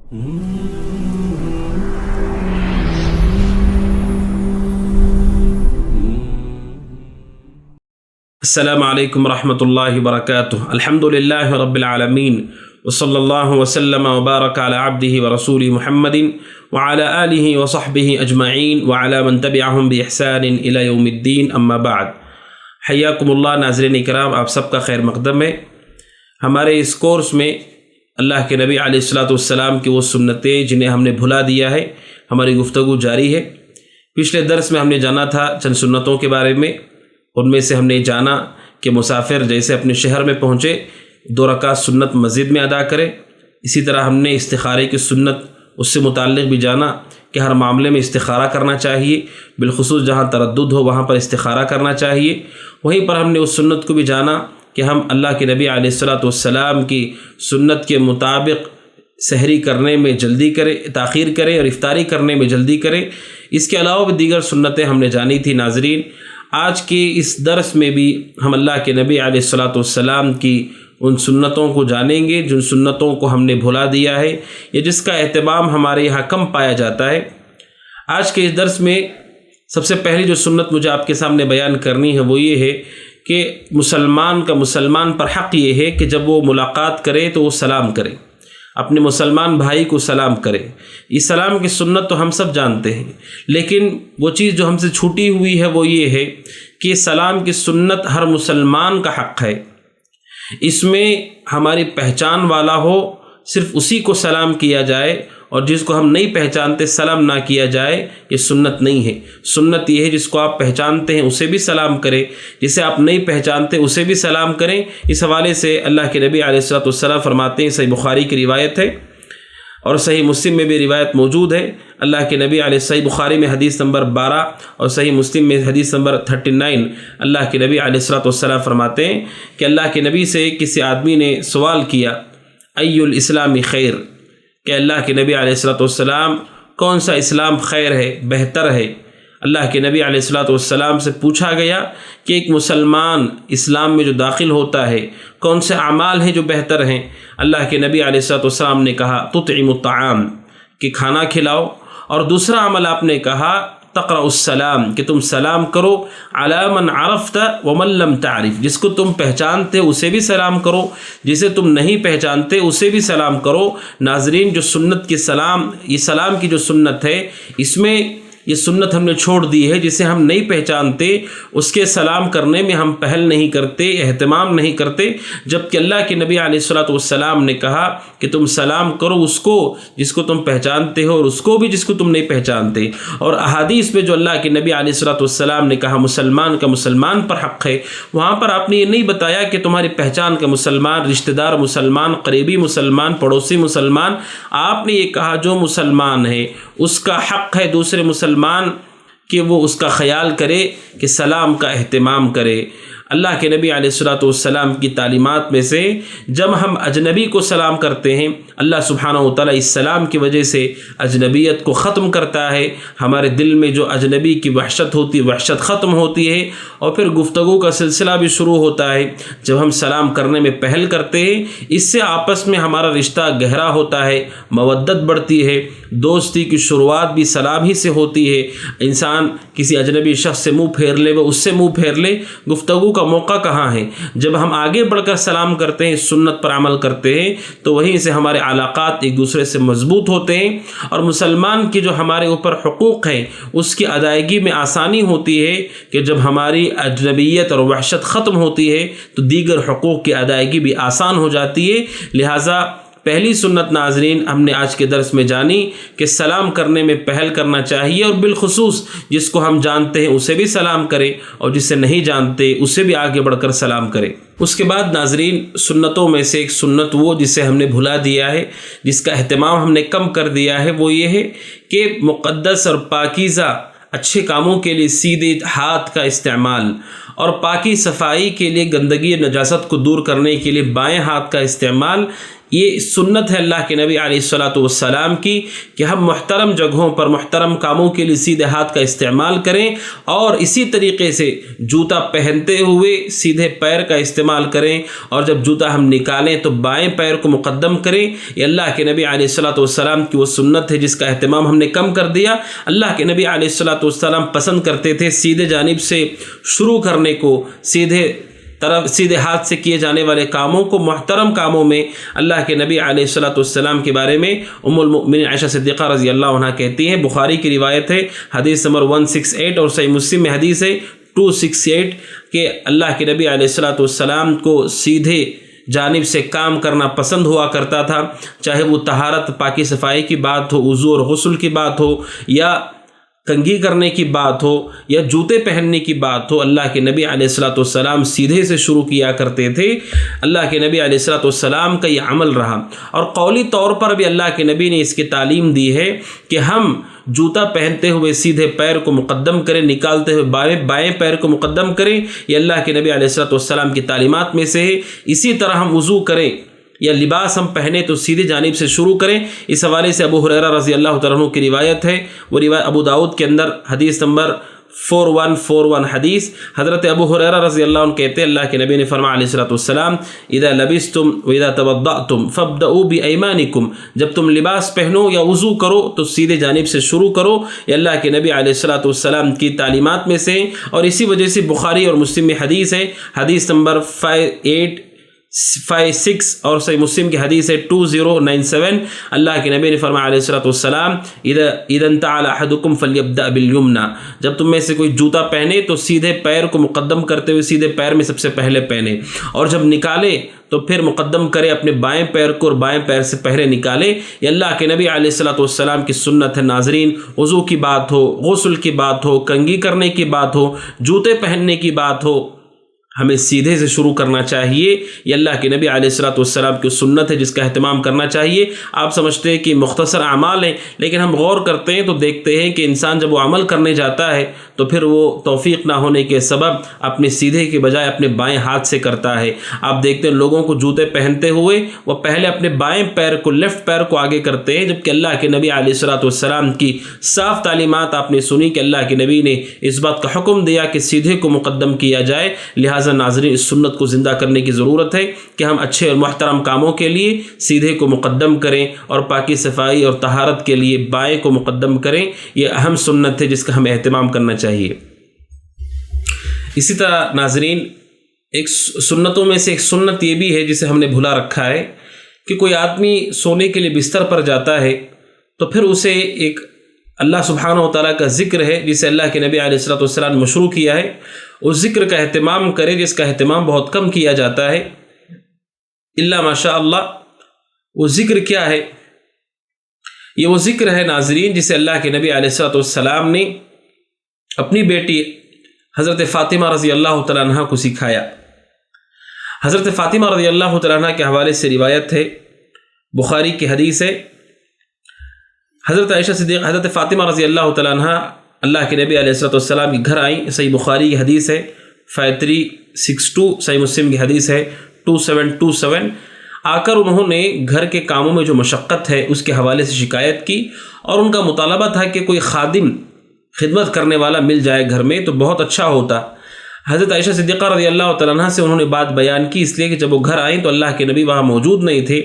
السلام علیکم ورحمۃ اللہ وبرکاتہ۔ الحمد للہ رب العالمین وصلی اللہ وسلم وبارک علی عبدہ ورسولہ محمد وعلی آلہ وصحبہ اجمعین وعلی من تبعہم بإحسان الی یوم الدین، اما بعد۔ حیاکم اللہ ناظرین اکرام، آپ سب کا خیر مقدم ہے۔ ہمارے اس کورس میں اللہ کے نبی علیہ الصلوۃ والسلام کی وہ سنتیں جنہیں ہم نے بھلا دیا ہے، ہماری گفتگو جاری ہے۔ پچھلے درس میں ہم نے جانا تھا چند سنتوں کے بارے میں۔ ان میں سے ہم نے جانا کہ مسافر جیسے اپنے شہر میں پہنچے 2 رکعت سنت مسجد میں ادا کرے، اسی طرح ہم نے استخارے کی سنت اس سے متعلق بھی جانا کہ ہر معاملے میں استخارہ کرنا چاہیے، بالخصوص جہاں تردد ہو وہاں پر استخارہ کرنا چاہیے۔ وہیں پر ہم نے اس سنت کو بھی جانا کہ ہم اللہ کے نبی علیہ الصلوۃ والسلام کی سنت کے مطابق سحری کرنے میں جلدی کرے، تاخیر کرے، اور افطاری کرنے میں جلدی کرے۔ اس کے علاوہ بھی دیگر سنتیں ہم نے جانی تھی۔ ناظرین، آج کے اس درس میں بھی ہم اللہ کے نبی علیہ الصلوۃ والسلام کی ان سنتوں کو جانیں گے جن سنتوں کو ہم نے بھلا دیا ہے یا جس کا اہتمام ہمارے یہاں کم پایا جاتا ہے۔ آج کے اس درس میں سب سے پہلی جو سنت مجھے آپ کے سامنے بیان کرنی ہے وہ یہ ہے کہ مسلمان کا مسلمان پر حق یہ ہے کہ جب وہ ملاقات کرے تو وہ سلام کرے، اپنے مسلمان بھائی کو سلام کرے۔ اس سلام کی سنت تو ہم سب جانتے ہیں، لیکن وہ چیز جو ہم سے چھوٹی ہوئی ہے وہ یہ ہے کہ سلام کی سنت ہر مسلمان کا حق ہے۔ اس میں ہماری پہچان والا ہو صرف اسی کو سلام کیا جائے، اور جس کو ہم نہیں پہچانتے سلام نہ کیا جائے، یہ سنت نہیں ہے۔ سنت یہ ہے جس کو آپ پہچانتے ہیں اسے بھی سلام کریں، جسے آپ نہیں پہچانتے اسے بھی سلام کریں۔ اس حوالے سے اللہ کے نبی علیہ الصلوۃ والسلام فرماتے ہیں، صحیح بخاری کی روایت ہے اور صحیح مسلم میں بھی روایت موجود ہے۔ اللہ کے نبی علیہ صحیح بخاری میں حدیث نمبر 12 اور صحیح مسلم میں حدیث نمبر 39، اللہ کے نبی علیہ الصلوۃ والسلام فرماتے ہیں کہ اللہ کے نبی سے کسی آدمی نے سوال کیا، ای الاسلام خیر، کہ اللہ کے نبی علیہ الصلوۃ والسلام کون سا اسلام خیر ہے، بہتر ہے؟ اللہ کے نبی علیہ الصلوۃ والسلام سے پوچھا گیا کہ ایک مسلمان اسلام میں جو داخل ہوتا ہے کون سے اعمال ہیں جو بہتر ہیں؟ اللہ کے نبی علیہ الصلوۃ والسلام نے کہا تطعم الطعام، کہ کھانا کھلاؤ، اور دوسرا عمل آپ نے کہا تقرأ السلام، کہ تم سلام کرو، علی من عرفت ومن لم تعرف، جس کو تم پہچانتے اسے بھی سلام کرو، جسے تم نہیں پہچانتے اسے بھی سلام کرو۔ ناظرین، جو سنت کی سلام، یہ سلام کی جو سنت ہے، اس میں یہ سنت ہم نے چھوڑ دی ہے۔ جسے ہم نہیں پہچانتے اس کے سلام کرنے میں ہم پہل نہیں کرتے، اہتمام نہیں کرتے، جبکہ اللہ کے نبی علیہ الصلوۃ والسلام نے کہا کہ تم سلام کرو اس کو جس کو تم پہچانتے ہو، اور اس کو بھی جس کو تم نہیں پہچانتے۔ اور احادیث میں جو اللہ کے نبی علیہ الصلوۃ والسلام نے کہا مسلمان کا مسلمان پر حق ہے، وہاں پر آپ نے یہ نہیں بتایا کہ تمہاری پہچان کا مسلمان، رشتہ دار مسلمان، قریبی مسلمان، پڑوسی مسلمان۔ آپ نے یہ کہا جو مسلمان ہے اس کا حق ہے دوسرے مسلمان کہ وہ اس کا خیال کرے، کہ سلام کا اہتمام کرے۔ اللہ کے نبی علیہ الصلوۃ والسلام کی تعلیمات میں سے جب ہم اجنبی کو سلام کرتے ہیں، اللہ سبحانہ و تعالیٰ اس سلام کی وجہ سے اجنبیت کو ختم کرتا ہے۔ ہمارے دل میں جو اجنبی کی وحشت ہوتی ہے، وحشت ختم ہوتی ہے، اور پھر گفتگو کا سلسلہ بھی شروع ہوتا ہے۔ جب ہم سلام کرنے میں پہل کرتے ہیں، اس سے آپس میں ہمارا رشتہ گہرا ہوتا ہے، مودت بڑھتی ہے، دوستی کی شروعات بھی سلام ہی سے ہوتی ہے۔ انسان کسی اجنبی شخص سے منہ پھیر لے، وہ اس سے منہ پھیر لے، گفتگو کا موقع کہاں ہے؟ جب ہم آگے بڑھ کر سلام کرتے ہیں، سنت پر عمل کرتے ہیں، تو وہیں سے ہمارے علاقات ایک دوسرے سے مضبوط ہوتے ہیں، اور مسلمان کی جو ہمارے اوپر حقوق ہیں اس کی ادائیگی میں آسانی ہوتی ہے، کہ جب ہماری اجنبیت اور وحشت ختم ہوتی ہے تو دیگر حقوق کی ادائیگی بھی آسان ہو جاتی ہے۔ لہٰذا پہلی سنت ناظرین ہم نے آج کے درس میں جانی کہ سلام کرنے میں پہل کرنا چاہیے، اور بالخصوص جس کو ہم جانتے ہیں اسے بھی سلام کریں، اور جسے نہیں جانتے اسے بھی آگے بڑھ کر سلام کریں۔ اس کے بعد ناظرین سنتوں میں سے ایک سنت وہ جسے ہم نے بھلا دیا ہے، جس کا اہتمام ہم نے کم کر دیا ہے، وہ یہ ہے کہ مقدس اور پاکیزہ اچھے کاموں کے لیے سیدھے ہاتھ کا استعمال، اور پاکی صفائی کے لیے گندگی نجاست کو دور کرنے کے لیے بائیں ہاتھ کا استعمال، یہ سنت ہے اللہ کے نبی علیہ الصلوۃ والسلام کی کہ ہم محترم جگہوں پر محترم کاموں کے لیے سیدھے ہاتھ کا استعمال کریں، اور اسی طریقے سے جوتا پہنتے ہوئے سیدھے پیر کا استعمال کریں، اور جب جوتا ہم نکالیں تو بائیں پیر کو مقدم کریں۔ یہ اللہ کے نبی علیہ الصلوۃ والسلام کی وہ سنت ہے جس کا اہتمام ہم نے کم کر دیا۔ اللہ کے نبی علیہ الصلوۃ والسلام پسند کرتے تھے سیدھے جانب سے شروع کرنے کو، سیدھے ہاتھ سے کیے جانے والے کاموں کو محترم کاموں میں۔ اللہ کے نبی علیہ الصلوۃ والسلام کے بارے میں ام المؤمنین عائشہ صدیقہ رضی اللہ عنہ کہتی ہیں، بخاری کی روایت ہے، حدیث نمبر 168، اور صحیح مسلم میں حدیث ہے 268، کہ اللہ کے نبی علیہ الصلوۃ والسلام کو سیدھے جانب سے کام کرنا پسند ہوا کرتا تھا، چاہے وہ طہارت پاکی صفائی کی بات ہو، وضو اور غسل کی بات ہو، یا کنگھی کرنے کی بات ہو، یا جوتے پہننے کی بات ہو۔ اللہ کے نبی علیہ الصلوۃ والسلام سیدھے سے شروع کیا کرتے تھے۔ اللہ کے نبی علیہ الصلوۃ والسلام کا یہ عمل رہا، اور قولی طور پر بھی اللہ کے نبی نے اس کی تعلیم دی ہے کہ ہم جوتا پہنتے ہوئے سیدھے پیر کو مقدم کریں، نکالتے ہوئے بائیں پیر کو مقدم کریں۔ یہ اللہ کے نبی علیہ الصلوۃ والسلام کی تعلیمات میں سے ہے۔ اسی طرح ہم وضو کریں یا لباس ہم پہنے تو سیدھے جانب سے شروع کریں۔ اس حوالے سے ابو ہریرہ رضی اللہ تعالیٰ عنہ کی روایت ہے، وہ روایت ابو داؤد کے اندر حدیث نمبر 4141 حدیث، حضرت ابو ہریرہ رضی اللہ عنہ کہتے ہیں اللہ کے نبی نے فرمایا علیہ الصلوۃ والسلام، اذا لبستم واذا توضأتم فابدؤوا بأيمانكم، جب تم لباس پہنو یا وضو کرو تو سیدھے جانب سے شروع کرو۔ یہ اللہ کے نبی علیہ الصلوۃ والسلام کی تعلیمات میں سے، اور اسی وجہ سے بخاری اور مسلم میں حدیث ہے، حدیث نمبر 5856، اور صحیح مسلم کی حدیث ہے 2097، اللہ کے نبی نے فرمایا علیہ الصلوۃ والسلام، اذا انتعل احدکم فلیبدأ بالیمنی، جب تم میں سے کوئی جوتا پہنے تو سیدھے پیر کو مقدم کرتے ہوئے سیدھے پیر میں سب سے پہلے پہنے، اور جب نکالے تو پھر مقدم کرے اپنے بائیں پیر کو، اور بائیں پیر سے پہلے نکالے۔ یہ اللہ کے نبی علیہ الصلوۃ والسلام کی سنت ہے۔ ناظرین، وضو کی بات ہو، غسل کی بات ہو، کنگھی کرنے کی بات ہو، جوتے پہننے کی بات ہو، ہمیں سیدھے سے شروع کرنا چاہیے۔ یہ اللہ کے نبی علیہ الصلوۃ والسلام کی سنت ہے جس کا اہتمام کرنا چاہیے۔ آپ سمجھتے ہیں کہ مختصر اعمال ہیں، لیکن ہم غور کرتے ہیں تو دیکھتے ہیں کہ انسان جب وہ عمل کرنے جاتا ہے تو پھر وہ توفیق نہ ہونے کے سبب اپنے سیدھے کے بجائے اپنے بائیں ہاتھ سے کرتا ہے۔ آپ دیکھتے ہیں لوگوں کو جوتے پہنتے ہوئے وہ پہلے اپنے بائیں پیر کو، لیفٹ پیر کو آگے کرتے ہیں، جبکہ اللہ کے نبی علیہ الصلوۃ والسلام کی صاف تعلیمات آپ نے سنی کہ اللہ کے نبی نے اس بات کا حکم دیا کہ سیدھے کو مقدم کیا جائے۔ لہٰذا ناظرین، اس سنت کو زندہ کرنے کی ضرورت ہے کہ ہم اچھے اور محترم کاموں کے لیے سیدھے کو مقدم کریں، اور پاکی صفائی اور طہارت کے لیے بائیں کو مقدم کریں۔ یہ اہم سنت ہے جس کا ہمیں اہتمام کرنا چاہیے۔ اسی طرح ناظرین، ایک سنتوں میں سے ایک سنت یہ بھی ہے جسے ہم نے بھلا رکھا ہے کہ کوئی آدمی سونے کے لیے بستر پر جاتا ہے تو پھر اسے ایک اللہ سبحانہ و تعالیٰ کا ذکر ہے جسے اللہ کے نبی علیہ الصلوۃ والسلام نے مشروع کیا ہے، اس ذکر کا اہتمام کرے جس کا اہتمام بہت کم کیا جاتا ہے الا ماشاء اللہ۔ وہ ذکر کیا ہے؟ یہ وہ ذکر ہے ناظرین جسے اللہ کے نبی علیہ الصلوۃ والسلام نے اپنی بیٹی حضرت فاطمہ رضی اللہ تعالیٰ عنہ کو سکھایا۔ حضرت فاطمہ رضی اللہ تعالیٰ عنہ کے حوالے سے روایت ہے، بخاری کی حدیث ہے، حضرت عائشہ صدیقہ حضرت فاطمہ رضی اللہ تعالیٰ عنہ اللہ کے نبی علیہ الصلوۃ والسلام کے گھر آئیں۔ صحیح بخاری کی حدیث ہے 5362، صحیح مسلم کی حدیث ہے 2727۔ آ کر انہوں نے گھر کے کاموں میں جو مشقت ہے اس کے حوالے سے شکایت کی، اور ان کا مطالبہ تھا کہ کوئی خادم، خدمت کرنے والا مل جائے گھر میں تو بہت اچھا ہوتا۔ حضرت عائشہ صدیقہ رضی اللہ تعالیٰ عنہ سے انہوں نے بات بیان کی، اس لیے کہ جب وہ گھر آئیں تو اللہ کے نبی وہاں موجود نہیں تھے۔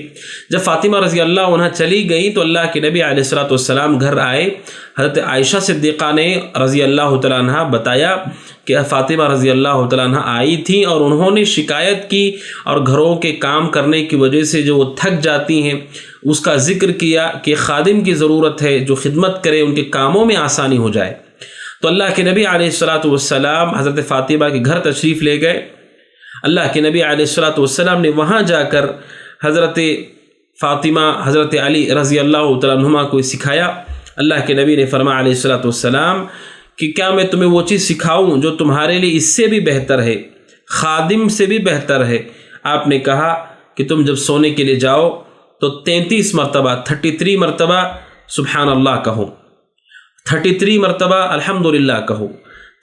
جب فاطمہ رضی اللہ عنہ چلی گئیں تو اللہ کے نبی علیہ الصلوۃ والسلام گھر آئے۔ حضرت عائشہ صدیقہ نے رضی اللہ تعالیٰ عنہ بتایا کہ فاطمہ رضی اللہ تعالیٰ عنہ آئی تھیں اور انہوں نے شکایت کی، اور گھروں کے کام کرنے کی وجہ سے جو وہ تھک جاتی ہیں اس کا ذکر کیا کہ خادم کی ضرورت ہے جو خدمت کرے، ان کے کاموں میں آسانی ہو جائے۔ تو اللہ کے نبی علیہ الصلوۃ والسلام حضرت فاطمہ کے گھر تشریف لے گئے۔ اللہ کے نبی علیہ الصلوۃ والسلام نے وہاں جا کر حضرت فاطمہ، حضرت علی رضی اللہ تعالیٰ عنہما کو سکھایا۔ اللہ کے نبی نے فرمایا علیہ الصلوۃ والسلام کہ کیا میں تمہیں وہ چیز سکھاؤں جو تمہارے لیے اس سے بھی بہتر ہے، خادم سے بھی بہتر ہے؟ آپ نے کہا کہ تم جب سونے کے لیے جاؤ تو 33 مرتبہ 33 مرتبہ سبحان اللہ کہو، 33 مرتبہ الحمدللہ کہو،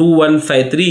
2153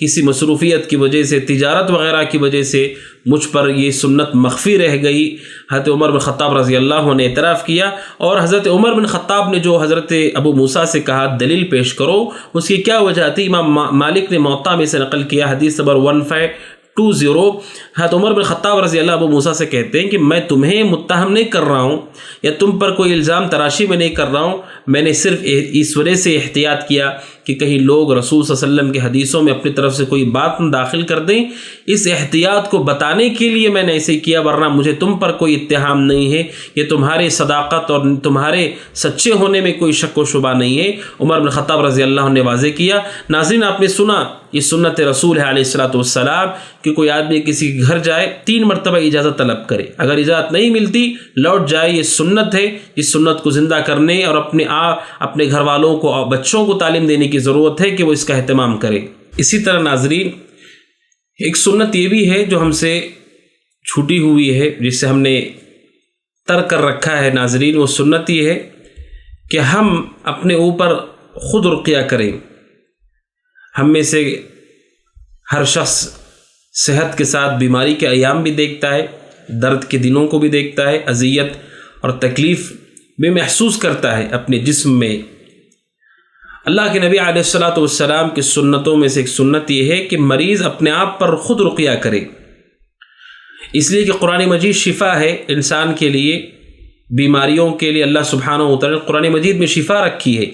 کسی مصروفیت کی وجہ سے، تجارت وغیرہ کی وجہ سے مجھ پر یہ سنت مخفی رہ گئی۔ حضرت عمر بن خطاب رضی اللہ عنہ نے اعتراف کیا، اور حضرت عمر بن خطاب نے جو حضرت ابو موسیٰ سے کہا دلیل پیش کرو، اس کی کیا وجہ تھی؟ امام مالک نے موطا میں سے نقل کیا، حدیث نمبر 1520۔ حضرت عمر بن خطاب رضی اللہ ابو موسیٰ سے کہتے ہیں کہ میں تمہیں متہم نہیں کر رہا ہوں یا تم پر کوئی الزام تراشی میں نہیں کر رہا ہوں، میں نے صرف اس وجہ سے احتیاط کیا کہ کہیں لوگ رسول صلی اللہ علیہ وسلم کے حدیثوں میں اپنی طرف سے کوئی بات داخل کر دیں، اس احتیاط کو بتانے کے لیے میں نے ایسے کیا، ورنہ مجھے تم پر کوئی اتہام نہیں ہے، یہ تمہارے صداقت اور تمہارے سچے ہونے میں کوئی شک و شبہ نہیں ہے۔ عمر بن خطاب رضی اللہ عنہ نے واضح کیا۔ ناظرین، آپ نے سنا یہ سنت رسول ہے علیہ الصلوۃ والسلام کہ کوئی آدمی کسی کے گھر جائے 3 مرتبہ اجازت طلب کرے، اگر اجازت نہیں ملتی لوٹ جائے۔ یہ سنت ہے، اس سنت کو زندہ کرنے اور اپنے گھر والوں کو اور بچوں کو تعلیم دینے کی ضرورت ہے کہ وہ اس کا اہتمام کرے۔ اسی طرح ناظرین، ایک سنت یہ بھی ہے جو ہم سے چھوٹی ہوئی ہے، جسے ہم نے ترک کر رکھا ہے ناظرین، وہ سنت یہ ہے کہ ہم اپنے اوپر خود رقیہ کریں۔ ہم میں سے ہر شخص صحت کے ساتھ بیماری کے ایام بھی دیکھتا ہے، درد کے دنوں کو بھی دیکھتا ہے، اذیت اور تکلیف بھی محسوس کرتا ہے اپنے جسم میں۔ اللہ کے نبی علیہ الصلوۃ والسلام کی سنتوں میں سے ایک سنت یہ ہے کہ مریض اپنے آپ پر خود رقیہ کرے، اس لیے کہ قرآن مجید شفا ہے انسان کے لیے، بیماریوں کے لیے اللہ سبحانہ و تعالی نے قرآن مجید میں شفا رکھی ہے،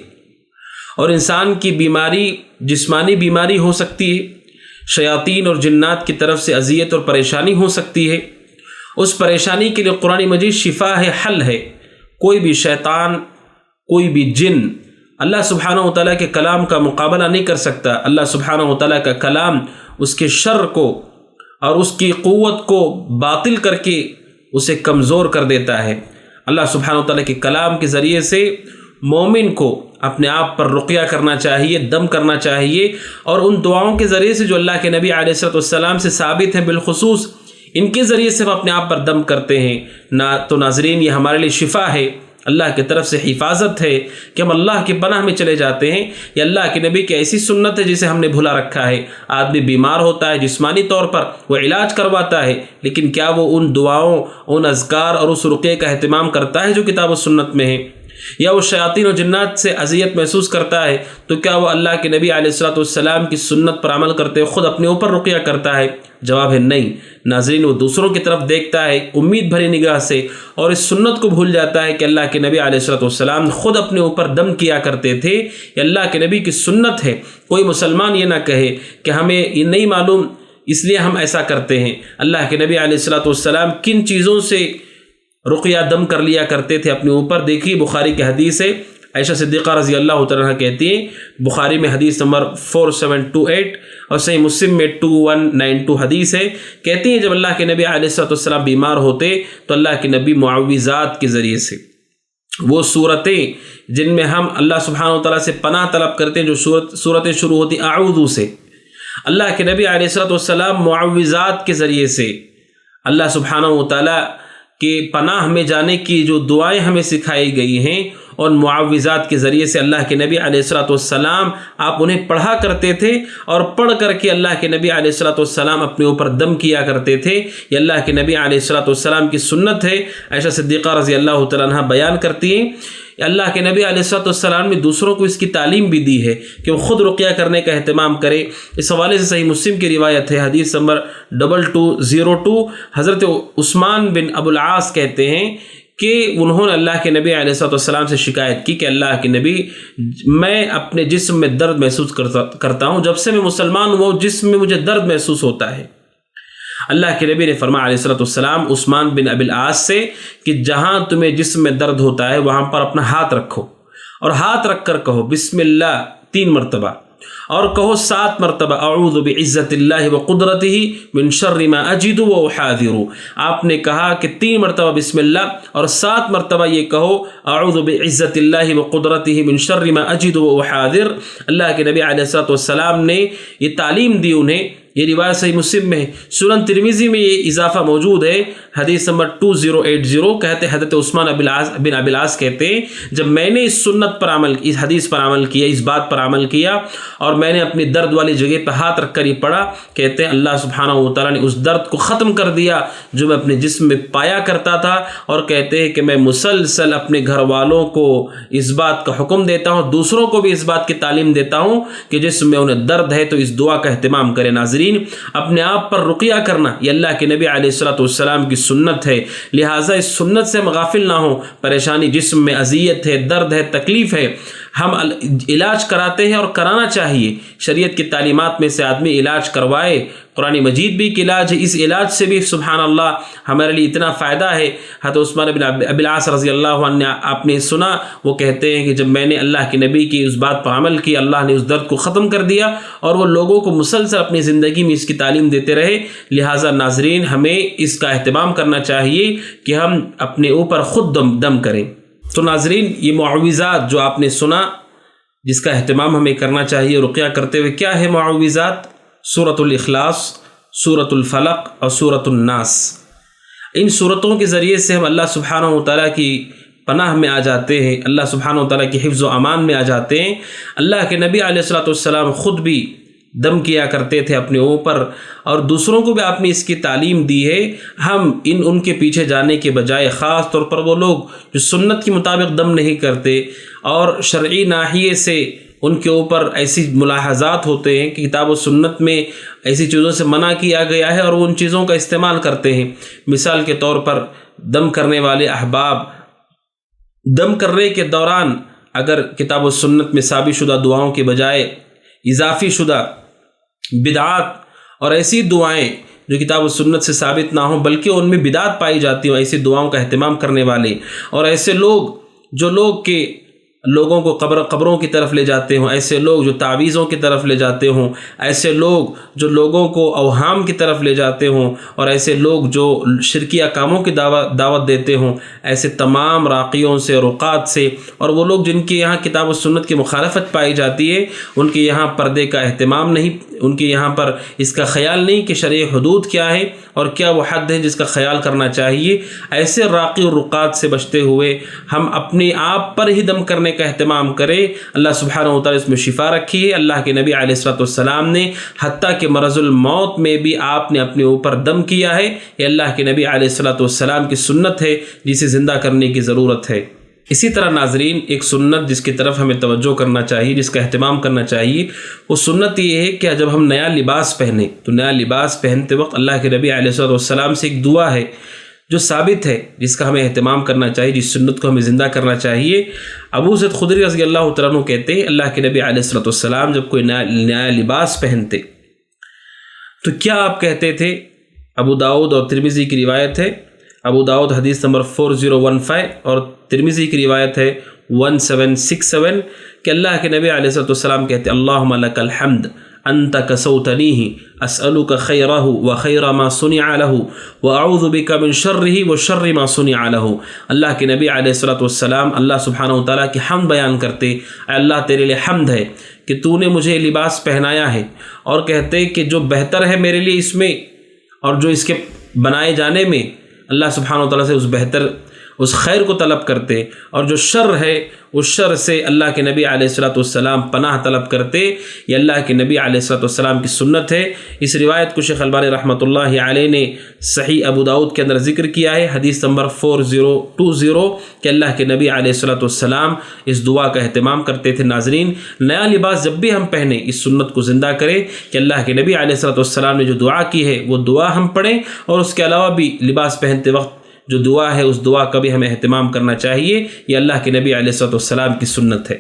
اور انسان کی بیماری جسمانی بیماری ہو سکتی ہے، شیاطین اور جنات کی طرف سے اذیت اور پریشانی ہو سکتی ہے، اس پریشانی کے لیے قرآن مجید شفا ہے، حل ہے۔ کوئی بھی شیطان، کوئی بھی جن اللہ سبحانہ و تعالیٰ کے کلام کا مقابلہ نہیں کر سکتا۔ اللہ سبحانہ و تعالیٰ کا کلام اس کے شر کو اور اس کی قوت کو باطل کر کے اسے کمزور کر دیتا ہے۔ اللہ سبحانہ و تعالیٰ کے کلام کے ذریعے سے مومن کو اپنے آپ پر رقیہ کرنا چاہیے، دم کرنا چاہیے، اور ان دعاؤں کے ذریعے سے جو اللہ کے نبی علیہ الصلوۃ والسلام سے ثابت ہیں، بالخصوص ان کے ذریعے سے ہم اپنے آپ پر دم کرتے ہیں تو ناظرین یہ ہمارے لیے شفا ہے، اللہ کی طرف سے حفاظت ہے کہ ہم اللہ کی پناہ میں چلے جاتے ہیں۔ یہ اللہ کے نبی کی ایسی سنت ہے جسے ہم نے بھلا رکھا ہے۔ آدمی بیمار ہوتا ہے جسمانی طور پر، وہ علاج کرواتا ہے، لیکن کیا وہ ان دعاؤں، ان اذکار اور اس رقیے کا اہتمام کرتا ہے جو کتاب و سنت میں ہے؟ یا وہ شیاطین و جنات سے اذیت محسوس کرتا ہے تو کیا وہ اللہ کے نبی علیہ الصلوۃ والسلام کی سنت پر عمل کرتے خود اپنے اوپر رقیہ کرتا ہے؟ جواب ہے نہیں۔ ناظرین، وہ دوسروں کی طرف دیکھتا ہے امید بھری نگاہ سے، اور اس سنت کو بھول جاتا ہے کہ اللہ کے نبی علیہ الصلوۃ والسلام خود اپنے اوپر دم کیا کرتے تھے۔ یہ اللہ کے نبی کی سنت ہے۔ کوئی مسلمان یہ نہ کہے کہ ہمیں یہ نہیں معلوم اس لیے ہم ایسا کرتے ہیں۔ اللہ کے نبی علیہ الصلوۃ والسلام کن چیزوں سے رقیہ دم کر لیا کرتے تھے اپنے اوپر؟ دیکھیے بخاری کی حدیث ہے، عائشہ صدیقہ رضی اللہ تعالیٰ عنہ کہتی ہیں، بخاری میں حدیث نمبر 4728 اور صحیح مسلم میں 2192 حدیث ہے، کہتی ہیں جب اللہ کے نبی علیہ الصلوۃ والسلام بیمار ہوتے تو اللہ کے نبی معوذات کے ذریعے سے، وہ صورتیں جن میں ہم اللہ سبحانہ و تعالیٰ سے پناہ طلب کرتے ہیں، جو صورتیں شروع ہوتی اعوذ سے، اللہ کے نبی علیہ الصلوۃ والسلام معوذات کے ذریعے سے اللہ سبحانہ و تعالیٰ کہ پناہ میں جانے کی جو دعائیں ہمیں سکھائی گئی ہیں، اور معوذات کے ذریعے سے اللہ کے نبی علیہ الصلوۃ والسلام آپ انہیں پڑھا کرتے تھے، اور پڑھ کر کے اللہ کے نبی علیہ الصلوۃ والسلام اپنے اوپر دم کیا کرتے تھے۔ یہ اللہ کے نبی علیہ الصلوۃ والسلام کی سنت ہے۔ عائشہ صدیقہ رضی اللہ تعالیٰ عنہ بیان کرتی ہیں، اللہ کے نبی علیہ الصلوۃ والسلام نے دوسروں کو اس کی تعلیم بھی دی ہے کہ وہ خود رقیہ کرنے کا اہتمام کرے۔ اس حوالے سے صحیح مسلم کی روایت ہے، حدیث نمبر 2202، حضرت عثمان بن ابو العاص کہتے ہیں کہ انہوں نے اللہ کے نبی علیہ الصلوۃ والسلام سے شکایت کی کہ اللہ کے نبی، میں اپنے جسم میں درد محسوس کرتا ہوں، جب سے میں مسلمان ہوا جسم میں مجھے درد محسوس ہوتا ہے۔ اللہ کے نبی نے فرمایا علیہ الصلوۃ والسلام عثمان بن ابی العاص سے کہ جہاں تمہیں جسم میں درد ہوتا ہے وہاں پر اپنا ہاتھ رکھو، اور ہاتھ رکھ کر کہو بسم اللہ 3 مرتبہ، اور کہو 7 مرتبہ اعوذ بعزت اللہ وقدرتہ من شر ما اجد واحاذر۔ آپ نے کہا کہ 3 مرتبہ بسم اللہ اور 7 مرتبہ یہ کہو اعوذ بعزت اللہ وقدرتہ من شر ما اجد واحاذر۔ اللہ کے نبی علیہ الصلوۃ والسلام نے یہ تعلیم دی انہیں یہ روایت صحیح مسلم میں ہے۔ سنن ترمذی میں یہ اضافہ موجود ہے، حدیث نمبر 2080 کہتے ہیں حضرت عثمان بن ابی العاص کہتے ہیں جب میں نے اس سنت پر عمل، اس حدیث پر عمل کیا، اس بات پر عمل کیا اور میں نے اپنی درد والی جگہ پہ ہاتھ رکھ کر ہی پڑھا، کہتے ہیں اللہ سبحانہ و تعالیٰ نے اس درد کو ختم کر دیا جو میں اپنے جسم میں پایا کرتا تھا، اور کہتے ہیں کہ میں مسلسل اپنے گھر والوں کو اس بات کا حکم دیتا ہوں، دوسروں کو بھی اس بات کی تعلیم دیتا ہوں کہ جسم میں انہیں درد ہے تو اس دعا کا اہتمام کرے۔ ناظرین، اپنے آپ پر رقیہ کرنا یہ اللہ کے نبی علیہ الصلوۃ والسلام کی سنت ہے، لہٰذا اس سنت سے ہم غافل نہ ہوں۔ پریشانی جسم میں اذیت ہے، درد ہے، تکلیف ہے، ہم علاج کراتے ہیں اور کرانا چاہیے۔ شریعت کی تعلیمات میں سے آدمی علاج کروائے، قرآن مجید بھی ایک علاج ہے، اس علاج سے بھی سبحان اللہ ہمارے لیے اتنا فائدہ ہے۔ حضرت عثمان بن ابی العاص رضی اللہ عنہ آپ نے سنا، وہ کہتے ہیں کہ جب میں نے اللہ کے نبی کی اس بات پر عمل کی، اللہ نے اس درد کو ختم کر دیا، اور وہ لوگوں کو مسلسل اپنی زندگی میں اس کی تعلیم دیتے رہے۔ لہٰذا ناظرین، ہمیں اس کا اہتمام کرنا چاہیے کہ ہم اپنے اوپر خود دم کریں۔ تو ناظرین، یہ معوذات جو آپ نے سنا جس کا اہتمام ہمیں کرنا چاہیے رقیہ کرتے ہوئے، کیا ہے معوذات؟ سورۃ الاخلاص، سورۃ الفلق اور سورۃ الناس۔ ان صورتوں کے ذریعے سے ہم اللہ سبحانہ و تعالیٰ کی پناہ میں آ جاتے ہیں، اللہ سبحانہ و تعالیٰ کی حفظ و امان میں آ جاتے ہیں۔ اللہ کے نبی علیہ الصلوۃ والسلام خود بھی دم کیا کرتے تھے اپنے اوپر، اور دوسروں کو بھی آپ نے اس کی تعلیم دی ہے۔ ہم ان کے پیچھے جانے کے بجائے، خاص طور پر وہ لوگ جو سنت کے مطابق دم نہیں کرتے اور شرعی ناحیے سے ان کے اوپر ایسی ملاحظات ہوتے ہیں کہ کتاب و سنت میں ایسی چیزوں سے منع کیا گیا ہے اور وہ ان چیزوں کا استعمال کرتے ہیں۔ مثال کے طور پر دم کرنے والے احباب دم کرنے کے دوران اگر کتاب و سنت میں ثابت شدہ دعاؤں کے بجائے اضافی شدہ بدعات اور ایسی دعائیں جو کتاب و سنت سے ثابت نہ ہوں بلکہ ان میں بدعات پائی جاتی ہوں، ایسی دعاؤں کا اہتمام کرنے والے اور ایسے لوگ جو لوگوں کو قبروں کی طرف لے جاتے ہوں، ایسے لوگ جو تعویذوں کی طرف لے جاتے ہوں، ایسے لوگ جو لوگوں کو اوہام کی طرف لے جاتے ہوں، اور ایسے لوگ جو شرکیہ کاموں کی دعوت دیتے ہوں، ایسے تمام راقیوں سے، رقات سے، اور وہ لوگ جن کے یہاں کتاب و سنت کی مخالفت پائی جاتی ہے، ان کے یہاں پردے کا اہتمام نہیں، ان کے یہاں پر اس کا خیال نہیں کہ شرعی حدود کیا ہے اور کیا وہ حد ہے جس کا خیال کرنا چاہیے۔ ایسے راقی اور رقات سے بچتے ہوئے ہم اپنے آپ پر ہی دم کرنے کا اہتمام کریں۔ اللہ سبحانہ و تعالیٰ اس میں شفا رکھی ہے۔ اللہ کے نبی علیہ الصلوۃ والسلام نے حتیٰ کہ مرض الموت میں بھی آپ نے اپنے اوپر دم کیا ہے۔ یہ اللہ کے نبی علیہ الصلوۃ والسلام کی سنت ہے جسے زندہ کرنے کی ضرورت ہے۔ اسی طرح ناظرین، ایک سنت جس کی طرف ہمیں توجہ کرنا چاہیے، جس کا اہتمام کرنا چاہیے، وہ سنت یہ ہے کہ جب ہم نیا لباس پہنیں تو نیا لباس پہنتے وقت اللہ کے نبی علیہ الصلوۃ والسلام سے ایک دعا ہے جو ثابت ہے، جس کا ہمیں اہتمام کرنا چاہیے، جس سنت کو ہمیں زندہ کرنا چاہیے۔ ابو سعید خدری رضی اللہ تعالیٰ عنہ کہتے ہیں اللہ کے نبی علیہ الصلوۃ والسلام جب کوئی نیا لباس پہنتے تو کیا آپ کہتے تھے؟ ابو داؤد اور ترمذی کی روایت ہے، ابو داؤد حدیث نمبر 4015 اور ترمذی کی روایت ہے 1767 کہ اللہ کے نبی علیہ الصلوۃ والسلام کہتے اللہم لک الحمد انت کسوتنیہ اسألک خیرہ وخیر ما صنع لہ واعوذ بک من شرہ وشر ما صنع لہ۔ اللہ کے نبی علیہ الصلوۃ والسلام اللہ سبحانہ و تعالیٰ کی حمد بیان کرتے، اے اللہ تیرے لیے حمد ہے کہ تو نے مجھے لباس پہنایا ہے، اور کہتے کہ جو بہتر ہے میرے لیے اس میں اور جو اس کے بنائے جانے میں، اللہ سبحانہ و تعالیٰ سے اس خیر کو طلب کرتے، اور جو شر ہے اس شر سے اللہ کے نبی علیہ الصلوۃ والسلام پناہ طلب کرتے۔ یہ اللہ کے نبی علیہ الصلوۃ والسلام کی سنت ہے۔ اس روایت کو شیخ البانی رحمۃ اللہ علیہ نے صحیح ابو داؤد کے اندر ذکر کیا ہے، حدیث نمبر 4020 کہ اللہ کے نبی علیہ الصلوۃ والسلام اس دعا کا اہتمام کرتے تھے۔ ناظرین، نیا لباس جب بھی ہم پہنیں اس سنت کو زندہ کریں کہ اللہ کے نبی علیہ الصلوۃ والسلام نے جو دعا کی ہے وہ دعا ہم پڑھیں، اور اس کے علاوہ بھی لباس پہنتے وقت جو دعا ہے اس دعا کا بھی ہمیں اہتمام کرنا چاہیے۔ یہ اللہ کے نبی علیہ الصلوۃ والسلام کی سنت ہے۔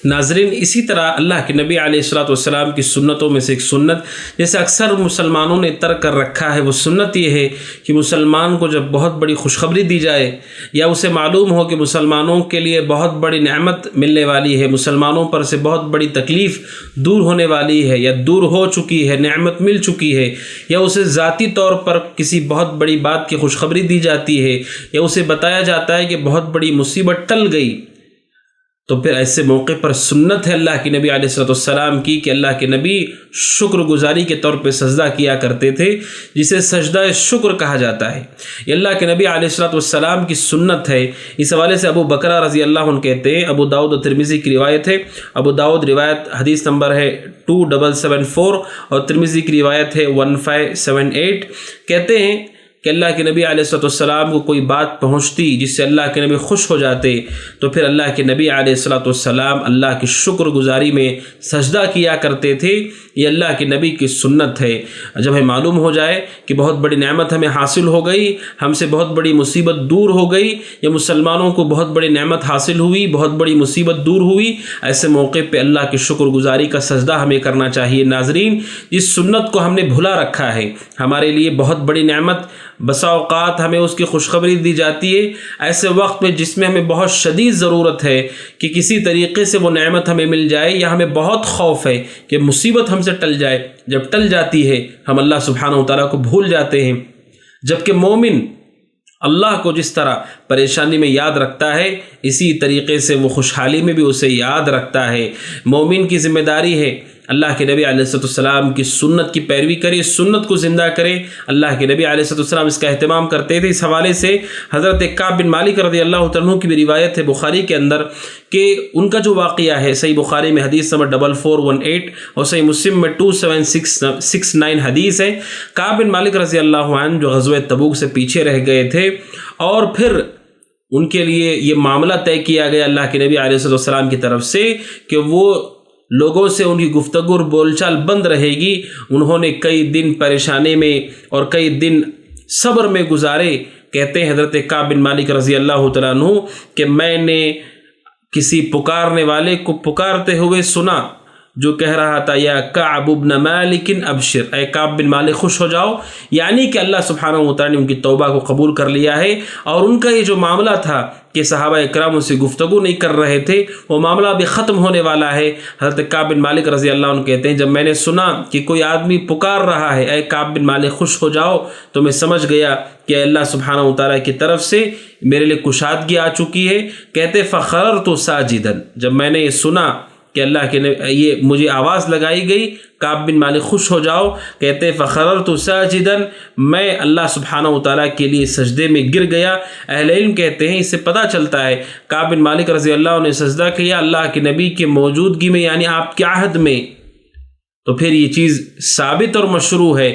ناظرین، اسی طرح اللہ کے نبی علیہ الصلوۃ والسلام کی سنتوں میں سے ایک سنت جیسے اکثر مسلمانوں نے ترک کر رکھا ہے، وہ سنت یہ ہے کہ مسلمان کو جب بہت بڑی خوشخبری دی جائے یا اسے معلوم ہو کہ مسلمانوں کے لیے بہت بڑی نعمت ملنے والی ہے، مسلمانوں پر سے بہت بڑی تکلیف دور ہونے والی ہے یا دور ہو چکی ہے، نعمت مل چکی ہے، یا اسے ذاتی طور پر کسی بہت بڑی بات کی خوشخبری دی جاتی ہے، یا اسے بتایا جاتا ہے کہ بہت بڑی مصیبت ٹل گئی، تو پھر ایسے موقع پر سنت ہے اللہ کے نبی علیہ السلام کی کہ اللہ کے نبی شکر گزاری کے طور پہ سجدہ کیا کرتے تھے، جسے سجدہ شکر کہا جاتا ہے۔ یہ اللہ کے نبی علیہ السلام کی سنت ہے۔ اس حوالے سے ابو بکرہ رضی اللہ عنہ کہتے ہیں، ابو داؤد و ترمذی کی روایت ہے، ابو داؤد روایت حدیث نمبر ہے 2774 اور ترمذی کی روایت ہے 1578، کہتے ہیں کہ اللہ کے نبی علیہ السلام کو کوئی بات پہنچتی جس سے اللہ کے نبی خوش ہو جاتے، تو پھر اللہ کے نبی علیہ السلام اللہ کی شکر گزاری میں سجدہ کیا کرتے تھے۔ یہ اللہ کے نبی کی سنت ہے۔ جب ہمیں معلوم ہو جائے کہ بہت بڑی نعمت ہمیں حاصل ہو گئی، ہم سے بہت بڑی مصیبت دور ہو گئی، یا مسلمانوں کو بہت بڑی نعمت حاصل ہوئی، بہت بڑی مصیبت دور ہوئی، ایسے موقع پہ اللہ کی شکر گزاری کا سجدہ ہمیں کرنا چاہیے۔ ناظرین، اس سنت کو ہم نے بھلا رکھا ہے۔ ہمارے لیے بہت بڑی نعمت، بسا اوقات ہمیں اس کی خوشخبری دی جاتی ہے ایسے وقت میں جس میں ہمیں بہت شدید ضرورت ہے کہ کسی طریقے سے وہ نعمت ہمیں مل جائے، یا ہمیں بہت خوف ہے کہ مصیبت ہم سے ٹل جائے۔ جب ٹل جاتی ہے ہم اللہ سبحانہ و تعالیٰ کو بھول جاتے ہیں، جبکہ مومن اللہ کو جس طرح پریشانی میں یاد رکھتا ہے، اسی طریقے سے وہ خوشحالی میں بھی اسے یاد رکھتا ہے۔ مومن کی ذمہ داری ہے اللہ کے نبی علیہ السلام کی سنت کی پیروی کرے، سنت کو زندہ کرے۔ اللہ کے نبی علیہ السلام اس کا اہتمام کرتے تھے۔ اس حوالے سے حضرت کعب بن مالک رضی اللہ عنہ کی بھی روایت ہے بخاری کے اندر کہ ان کا جو واقعہ ہے، صحیح بخاری میں حدیث نمبر 4418 اور صحیح مسلم میں 2769 حدیث ہے۔ کعب بن مالک رضی اللہ عنہ جو غزوہ تبوک سے پیچھے رہ گئے تھے، اور پھر ان کے لیے یہ معاملہ طے کیا گیا اللہ کے نبی علیہ السلام کی طرف سے کہ وہ لوگوں سے ان کی گفتگو اور بول چال بند رہے گی۔ انہوں نے کئی دن پریشانی میں اور کئی دن صبر میں گزارے۔ کہتے ہیں حضرت کعب بن مالک رضی اللہ تعالیٰ عنہ کہ میں نے کسی پکارنے والے کو پکارتے ہوئے سنا جو کہہ رہا تھا، یا کعب بن مالک ابشر، اے کعب بن مالک خوش ہو جاؤ، یعنی کہ اللہ سبحانہ و تعالیٰ نے ان کی توبہ کو قبول کر لیا ہے، اور ان کا یہ جو معاملہ تھا کہ صحابہ اکرام ان سے گفتگو نہیں کر رہے تھے، وہ معاملہ بھی ختم ہونے والا ہے۔ حضرت کعب بن مالک رضی اللہ عنہ کہتے ہیں، جب میں نے سنا کہ کوئی آدمی پکار رہا ہے، اے کعب بن مالک خوش ہو جاؤ، تو میں سمجھ گیا کہ اللہ سبحانہ و تعالیٰ کی طرف سے میرے لیے کشادگی آ چکی ہے۔ کہتے فخررت ساجدا، جب میں نے یہ سنا کہ اللہ کے یہ مجھے آواز لگائی گئی کعب بن مالک خوش ہو جاؤ، کہتے فخررت ساجدا، میں اللہ سبحانہ و تعالیٰ کے لیے سجدے میں گر گیا۔ اہل علم کہتے ہیں اس سے پتہ چلتا ہے کعب بن مالک رضی اللہ عنہ نے سجدہ کیا اللہ کے نبی کے موجودگی میں، یعنی آپ کے عہد میں، تو پھر یہ چیز ثابت اور مشروع ہے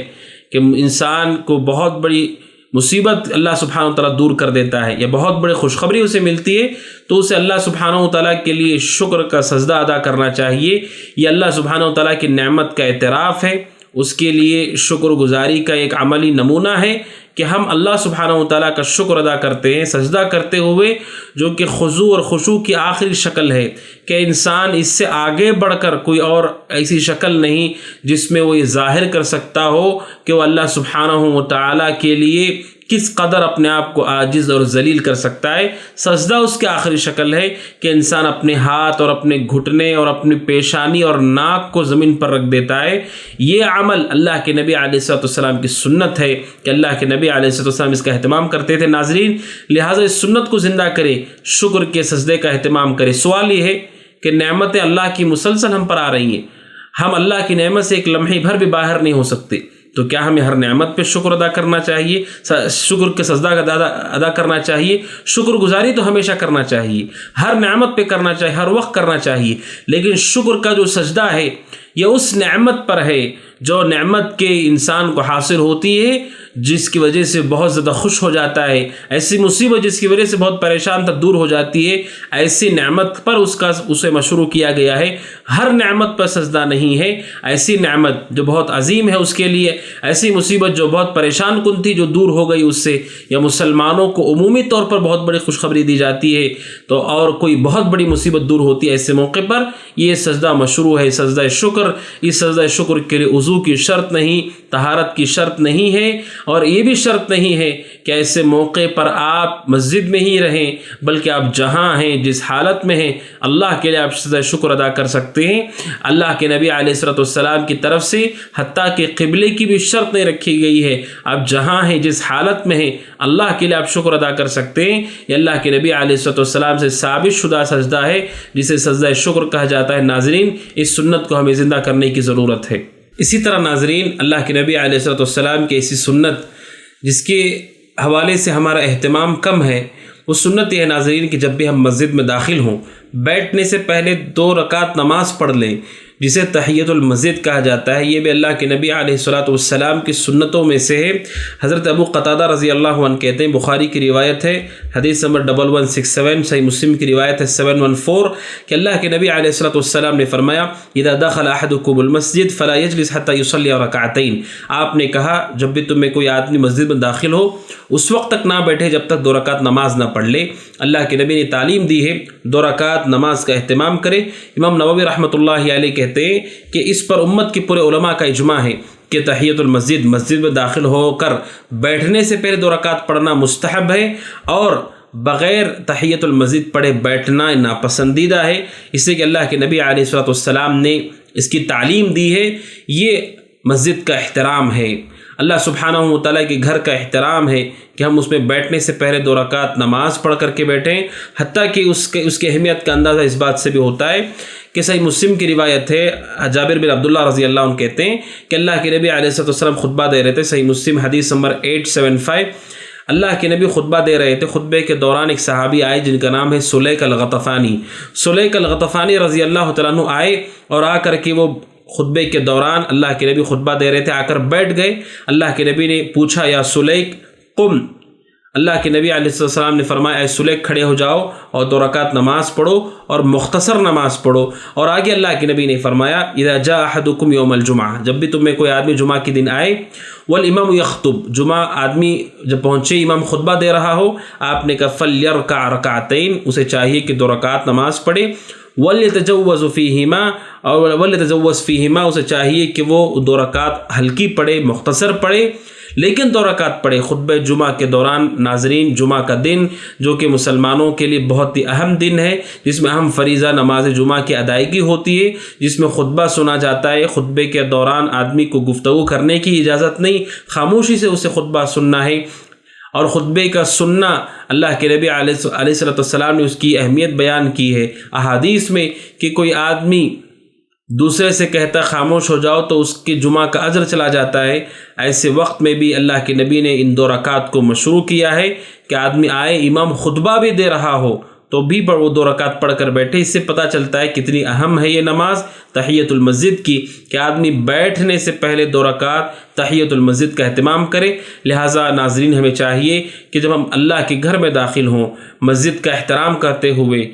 کہ انسان کو بہت بڑی مصیبت اللہ سبحانہ و تعالیٰ دور کر دیتا ہے یا بہت بڑی خوشخبری اسے ملتی ہے، تو اسے اللہ سبحانہ و تعالیٰ کے لیے شکر کا سجدہ ادا کرنا چاہیے۔ یہ اللہ سبحانہ و تعالیٰ کی نعمت کا اعتراف ہے، اس کے لیے شکر گزاری کا ایک عملی نمونہ ہے کہ ہم اللہ سبحانہ و تعالیٰ کا شکر ادا کرتے ہیں سجدہ کرتے ہوئے، جو کہ خضوع اور خشوع کی آخری شکل ہے کہ انسان اس سے آگے بڑھ کر کوئی اور ایسی شکل نہیں جس میں وہ یہ ظاہر کر سکتا ہو کہ وہ اللہ سبحانہ و تعالیٰ کے لیے کس قدر اپنے آپ کو عاجز اور ذلیل کر سکتا ہے۔ سجدہ اس کی آخری شکل ہے کہ انسان اپنے ہاتھ اور اپنے گھٹنے اور اپنی پیشانی اور ناک کو زمین پر رکھ دیتا ہے۔ یہ عمل اللہ کے نبی علیہ السلام کی سنت ہے کہ اللہ کے نبی علیہ السلام اس کا اہتمام کرتے تھے۔ ناظرین، لہٰذا اس سنت کو زندہ کرے، شکر کے سجدے کا اہتمام کرے۔ سوال یہ ہے کہ نعمتیں اللہ کی مسلسل ہم پر آ رہی ہیں، ہم اللہ کی نعمت سے ایک لمحے بھر بھی باہر نہیں ہو سکتے، تو کیا ہمیں ہر نعمت پہ شکر ادا کرنا چاہیے، شکر کے سجدہ کا ادا کرنا چاہیے؟ شکر گزاری تو ہمیشہ کرنا چاہیے، ہر نعمت پہ کرنا چاہیے، ہر وقت کرنا چاہیے، لیکن شکر کا جو سجدہ ہے یہ اس نعمت پر ہے جو نعمت کے انسان کو حاصل ہوتی ہے، جس کی وجہ سے بہت زیادہ خوش ہو جاتا ہے، ایسی مصیبت جس کی وجہ سے بہت پریشان تک دور ہو جاتی ہے، ایسی نعمت پر اسے مشروع کیا گیا ہے۔ ہر نعمت پر سجدہ نہیں ہے، ایسی نعمت جو بہت عظیم ہے اس کے لیے، ایسی مصیبت جو بہت پریشان کن تھی جو دور ہو گئی اس سے، یا مسلمانوں کو عمومی طور پر بہت بڑی خوشخبری دی جاتی ہے تو اور کوئی بہت بڑی مصیبت دور ہوتی ہے، ایسے موقع پر یہ سجدہ مشروع ہے، سجدہ شکر۔ اس سجدہ شکر کے لیے وضو کی شرط نہیں، طہارت کی شرط نہیں ہے، اور یہ بھی شرط نہیں ہے کہ ایسے موقع پر آپ مسجد میں ہی رہیں، بلکہ آپ جہاں ہیں جس حالت میں ہیں اللہ کے لیے آپ سجدہ شکر ادا کر سکتے ہیں۔ اللہ کے نبی علیہ الصلوۃ والسلام کی طرف سے حتیٰ کہ قبلے کی بھی شرط نہیں رکھی گئی ہے، آپ جہاں ہیں جس حالت میں ہیں اللہ کے لیے آپ شکر ادا کر سکتے ہیں۔ یہ اللہ کے نبی علیہ الصلوۃ والسلام سے ثابت شدہ سجدہ ہے جسے سجدہ شکر کہا جاتا ہے۔ ناظرین، اس سنت کو ہمیں زندہ کرنے کی ضرورت ہے۔ اسی طرح ناظرین، اللہ کے نبی علیہ الصلوۃ والسلام کی ایسی سنت جس کے حوالے سے ہمارا اہتمام کم ہے، وہ سنت یہ ہے ناظرین کہ جب بھی ہم مسجد میں داخل ہوں، بیٹھنے سے پہلے 2 رکعت نماز پڑھ لیں، جسے تحیۃ المسجد کہا جاتا ہے۔ یہ بھی اللہ کے نبی علیہ الصلوۃ والسلام کی سنتوں میں سے ہے۔ حضرت ابو قتادہ رضی اللہ عنہ کہتے ہیں، بخاری کی روایت ہے، حدیث نمبر 1167، صحیح مسلم کی روایت ہے 714، کہ اللہ کے نبی علیہ الصلوۃ والسلام نے فرمایا، اذا دخل احدکم المسجد فلا يجلس حتى يصلي ركعتين۔ آپ نے کہا جب بھی تم میں کوئی آدمی مسجد میں داخل ہو اس وقت تک نہ بیٹھے جب تک 2 رکعت نماز نہ پڑھ لے۔ اللہ کے نبی نے تعلیم دی ہے 2 رکعت نماز کا اہتمام کرے۔ امام نووی رحمۃ اللہ علیہ کہتے ہیں کہ اس پر امت کے پورے علماء کا اجماع ہے کہ تحیۃ المسجد، مسجد میں داخل ہو کر بیٹھنے سے پہلے 2 رکعت پڑھنا مستحب ہے، اور بغیر تحیۃ المسجد پڑھے بیٹھنا ناپسندیدہ ہے، اس لیے کہ اللہ کے نبی علیہ الصلوۃ والسلام نے اس کی تعلیم دی ہے۔ یہ مسجد کا احترام ہے، اللہ سبحانہ و تعالیٰ کے گھر کا احترام ہے کہ ہم اس میں بیٹھنے سے پہلے 2 رکعت نماز پڑھ کر کے بیٹھیں، حتیٰ کہ اس کی اہمیت کا اندازہ اس بات سے بھی ہوتا ہے کہ صحیح مسلم کی روایت ہے، جابر بن عبداللہ رضی اللہ عنہ کہتے ہیں کہ اللہ کے نبی علیہ السلام خطبہ دے رہے تھے، صحیح مسلم حدیث نمبر 875، اللہ کے نبی خطبہ دے رہے تھے، خطبے کے دوران ایک صحابی آئے جن کا نام ہے سلیک الغطفانی۔ سلیک الغطفانی رضی اللہ تعالیٰ عنہ آئے اور آ کر کے وہ خطبے کے دوران اللہ کے نبی خطبہ دے رہے تھے، آ کر بیٹھ گئے۔ اللہ کے نبی نے پوچھا، یا سلیک قم۔ اللہ کے نبی علیہ السلام نے فرمایا، اے سلیک کھڑے ہو جاؤ اور 2 رکعت نماز پڑھو، اور مختصر نماز پڑھو۔ اور آگے اللہ کے نبی نے فرمایا، اذا جاء احدکم یوم الجمعہ، جب بھی تم میں کوئی آدمی جمعہ کے دن آئے، والامام یخطب، جمعہ آدمی جب پہنچے امام خطبہ دے رہا ہو، آپ نے کہا فلیرکع رکعتین، اسے چاہیے کہ 2 رکعت نماز پڑھے، وَلْيَتَجَوَّزُ فِيهِمَا، اور وَلْيَتَجَوَّزْ فِيهِمَا، اسے چاہیے کہ وہ 2 رکعت ہلکی پڑھے، مختصر پڑھے، لیکن 2 رکعت پڑھے خطبہ جمعہ کے دوران۔ ناظرین، جمعہ کا دن جو کہ مسلمانوں کے لیے بہت ہی اہم دن ہے، جس میں اہم فریضہ نماز جمعہ کی ادائیگی ہوتی ہے، جس میں خطبہ سنا جاتا ہے۔ خطبے کے دوران آدمی کو گفتگو کرنے کی اجازت نہیں، خاموشی سے اسے خطبہ سننا ہے، اور خطبے کا سننا اللہ کے نبی علیہ السلام نے اس کی اہمیت بیان کی ہے احادیث میں کہ کوئی آدمی دوسرے سے کہتا خاموش ہو جاؤ تو اس کے جمعہ کا اجر چلا جاتا ہے۔ ایسے وقت میں بھی اللہ کے نبی نے ان 2 رکعت کو مشروع کیا ہے کہ آدمی آئے، امام خطبہ بھی دے رہا ہو تو بھی وہ 2 رکعت پڑھ کر بیٹھے۔ اس سے پتہ چلتا ہے کتنی اہم ہے یہ نماز تحیۃ المسجد کی، کہ آدمی بیٹھنے سے پہلے 2 رکعت تحیۃ المسجد کا اہتمام کرے۔ لہٰذا ناظرین، ہمیں چاہیے کہ جب ہم اللہ کے گھر میں داخل ہوں، مسجد کا احترام کرتے ہوئے،